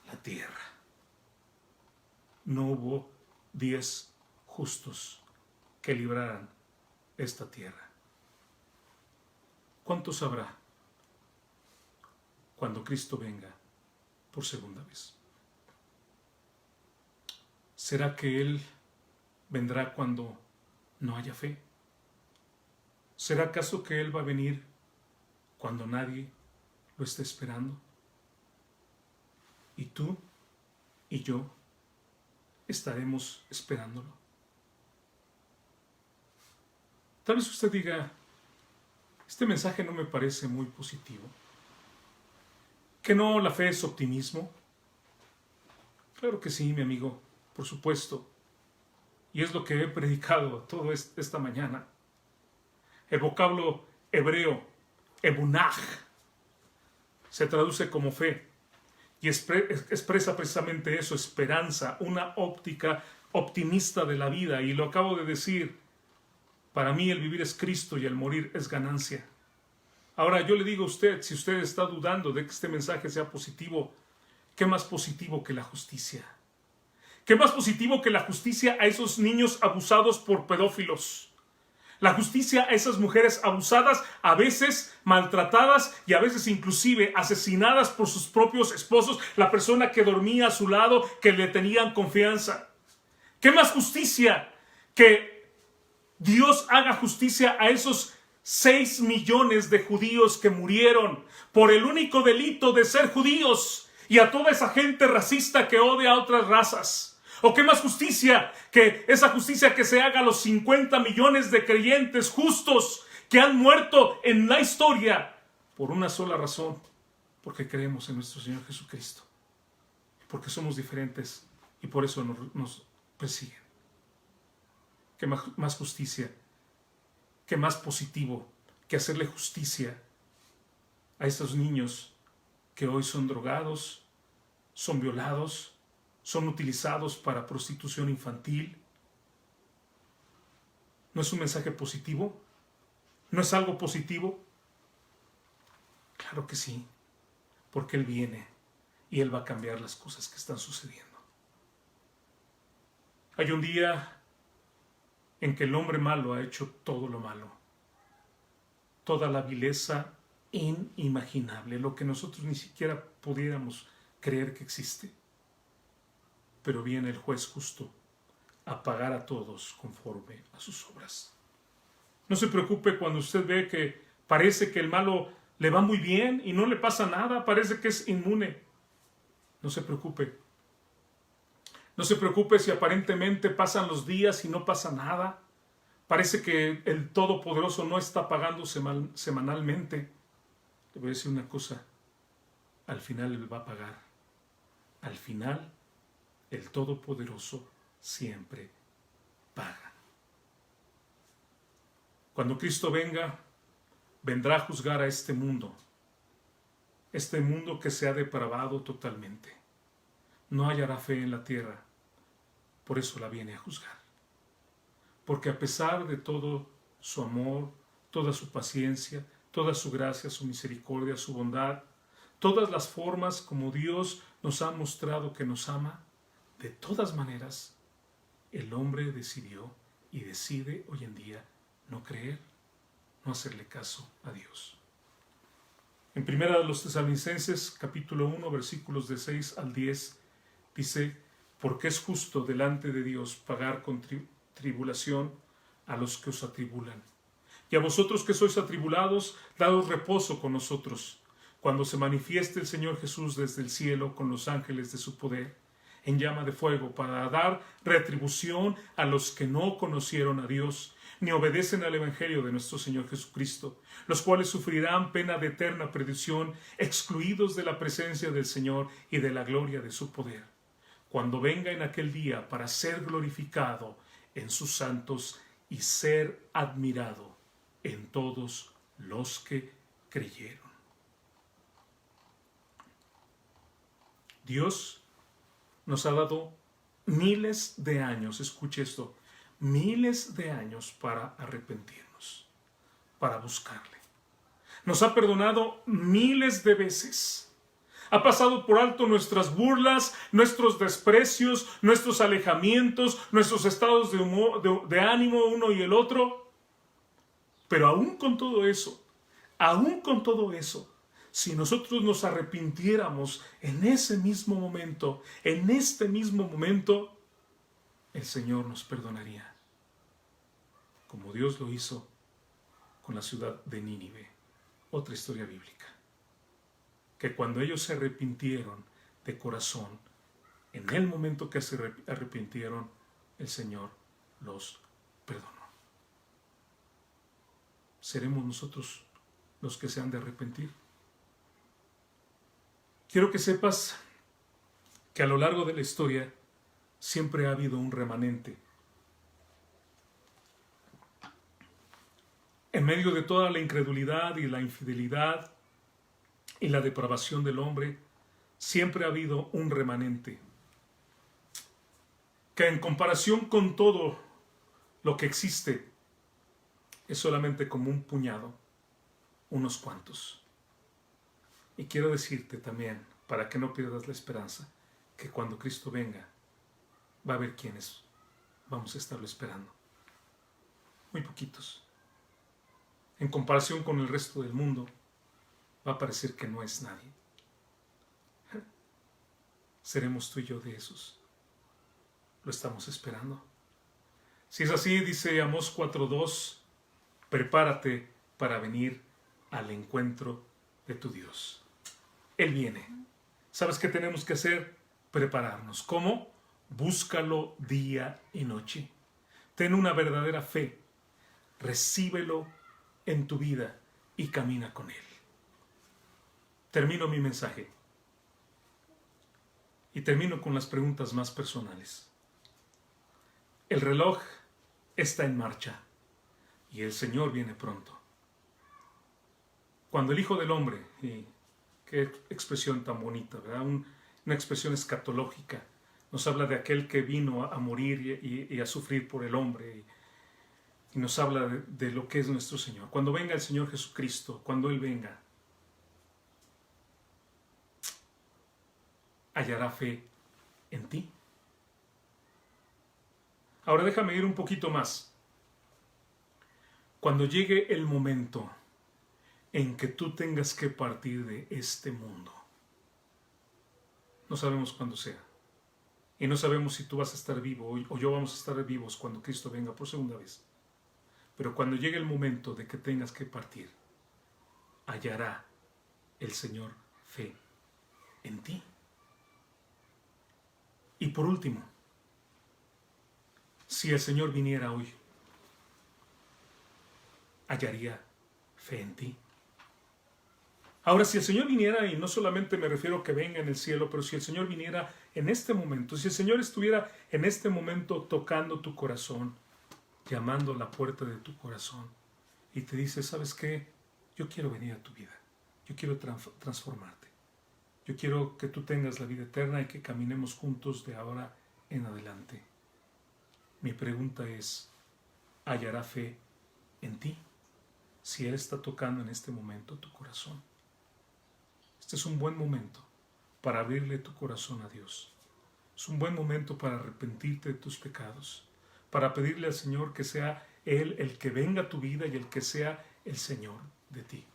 la tierra. No hubo 10 justos que libraran esta tierra. ¿Cuántos habrá cuando Cristo venga por segunda vez? ¿Será que Él vendrá cuando no haya fe? ¿Será acaso que Él va a venir cuando nadie lo esté esperando? ¿Y tú y yo estaremos esperándolo? Tal vez usted diga, este mensaje no me parece muy positivo. ¿Que no la fe es optimismo? Claro que sí, mi amigo, por supuesto. Y es lo que he predicado toda esta mañana. El vocablo hebreo emunaj. Se traduce como fe y expresa precisamente eso, esperanza, una óptica optimista de la vida. Y lo acabo de decir, para mí el vivir es Cristo y el morir es ganancia. Ahora yo le digo a usted, si usted está dudando de que este mensaje sea positivo, ¿qué más positivo que la justicia? ¿Qué más positivo que la justicia a esos niños abusados por pedófilos? La justicia a esas mujeres abusadas, a veces maltratadas y a veces inclusive asesinadas por sus propios esposos, la persona que dormía a su lado, que le tenían confianza. ¿Qué más justicia que Dios haga justicia a esos 6 millones de judíos que murieron por el único delito de ser judíos y a toda esa gente racista que odia a otras razas? ¿O qué más justicia que esa justicia que se haga a los 50 millones de creyentes justos que han muerto en la historia por una sola razón? Porque creemos en nuestro Señor Jesucristo. Porque somos diferentes y por eso nos persiguen. ¿Qué más justicia? ¿Qué más positivo que hacerle justicia a estos niños que hoy son drogados, son violados, son utilizados para prostitución infantil? ¿No es un mensaje positivo? ¿No es algo positivo? Claro que sí, porque Él viene y Él va a cambiar las cosas que están sucediendo. Hay un día en que el hombre malo ha hecho todo lo malo, toda la vileza inimaginable, lo que nosotros ni siquiera pudiéramos creer que existe. Pero viene el juez justo a pagar a todos conforme a sus obras. No se preocupe cuando usted ve que parece que el malo le va muy bien y no le pasa nada, parece que es inmune. No se preocupe. No se preocupe si aparentemente pasan los días y no pasa nada. Parece que el Todopoderoso no está pagando semanalmente. Le voy a decir una cosa. Al final Él va a pagar. Al final el Todopoderoso siempre paga. Cuando Cristo venga, vendrá a juzgar a este mundo que se ha depravado totalmente. No hallará fe en la tierra, por eso la viene a juzgar. Porque a pesar de todo su amor, toda su paciencia, toda su gracia, su misericordia, su bondad, todas las formas como Dios nos ha mostrado que nos ama, de todas maneras, el hombre decidió y decide hoy en día no creer, no hacerle caso a Dios. En primera de los Tesalonicenses, capítulo 1, versículos de 6 al 10, dice, porque es justo delante de Dios pagar con tribulación a los que os atribulan. Y a vosotros que sois atribulados, daos reposo con nosotros, cuando se manifieste el Señor Jesús desde el cielo con los ángeles de su poder, en llama de fuego, para dar retribución a los que no conocieron a Dios, ni obedecen al Evangelio de nuestro Señor Jesucristo, los cuales sufrirán pena de eterna perdición, excluidos de la presencia del Señor y de la gloria de su poder, cuando venga en aquel día para ser glorificado en sus santos y ser admirado en todos los que creyeron. Dios nos ha dado miles de años, escuche esto, miles de años para arrepentirnos, para buscarle. Nos ha perdonado miles de veces. Ha pasado por alto nuestras burlas, nuestros desprecios, nuestros alejamientos, nuestros estados de ánimo uno y el otro. Pero aún con todo eso, si nosotros nos arrepintiéramos en ese mismo momento, en este mismo momento, el Señor nos perdonaría, como Dios lo hizo con la ciudad de Nínive. Otra historia bíblica. Que cuando ellos se arrepintieron de corazón, en el momento que se arrepintieron, el Señor los perdonó. ¿Seremos nosotros los que se han de arrepentir? Quiero que sepas que a lo largo de la historia siempre ha habido un remanente. En medio de toda la incredulidad y la infidelidad y la depravación del hombre, siempre ha habido un remanente que en comparación con todo lo que existe es solamente como un puñado, unos cuantos. Y quiero decirte también, para que no pierdas la esperanza, que cuando Cristo venga, va a haber quienes vamos a estarlo esperando. Muy poquitos. En comparación con el resto del mundo, va a parecer que no es nadie. Seremos tú y yo de esos. Lo estamos esperando. Si es así, dice Amós 4:2, prepárate para venir al encuentro de tu Dios. Él viene. ¿Sabes qué tenemos que hacer? Prepararnos. ¿Cómo? Búscalo día y noche. Ten una verdadera fe. Recíbelo en tu vida y camina con Él. Termino mi mensaje. Y termino con las preguntas más personales. El reloj está en marcha y el Señor viene pronto. Cuando el Hijo del Hombre, y qué expresión tan bonita, ¿verdad? Una expresión escatológica, nos habla de aquel que vino a morir y a sufrir por el hombre, y nos habla de lo que es nuestro Señor. Cuando venga el Señor Jesucristo, cuando Él venga, hallará fe en ti. Ahora déjame ir un poquito más. Cuando llegue el momento en que tú tengas que partir de este mundo, no sabemos cuándo sea. Y no sabemos si tú vas a estar vivo o yo vamos a estar vivos cuando Cristo venga por segunda vez. Pero cuando llegue el momento de que tengas que partir, hallará el Señor fe en ti. Y por último, si el Señor viniera hoy, hallaría fe en ti. Ahora, si el Señor viniera, y no solamente me refiero a que venga en el cielo, pero si el Señor viniera en este momento, si el Señor estuviera en este momento tocando tu corazón, llamando a la puerta de tu corazón, y te dice, ¿sabes qué? Yo quiero venir a tu vida, yo quiero transformarte, yo quiero que tú tengas la vida eterna y que caminemos juntos de ahora en adelante. Mi pregunta es, ¿hallará fe en ti? Si Él está tocando en este momento tu corazón. Este es un buen momento para abrirle tu corazón a Dios. Es un buen momento para arrepentirte de tus pecados, para pedirle al Señor que sea Él el que venga a tu vida y el que sea el Señor de ti.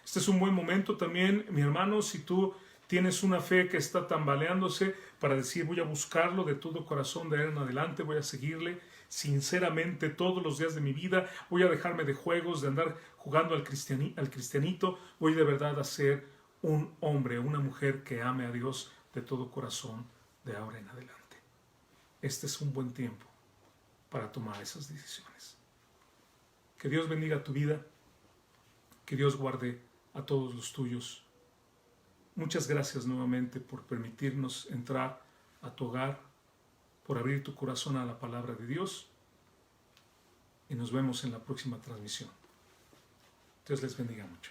Este es un buen momento también, mi hermano, si tú tienes una fe que está tambaleándose, para decir voy a buscarlo de todo corazón de ahora en adelante, voy a seguirle sinceramente todos los días de mi vida, voy a dejarme de juegos, de andar jugando al cristianito, voy de verdad a ser un hombre, una mujer que ame a Dios de todo corazón de ahora en adelante. Este es un buen tiempo para tomar esas decisiones. Que Dios bendiga tu vida, que Dios guarde a todos los tuyos. Muchas gracias nuevamente por permitirnos entrar a tu hogar, por abrir tu corazón a la palabra de Dios, y nos vemos en la próxima transmisión. Dios les bendiga mucho.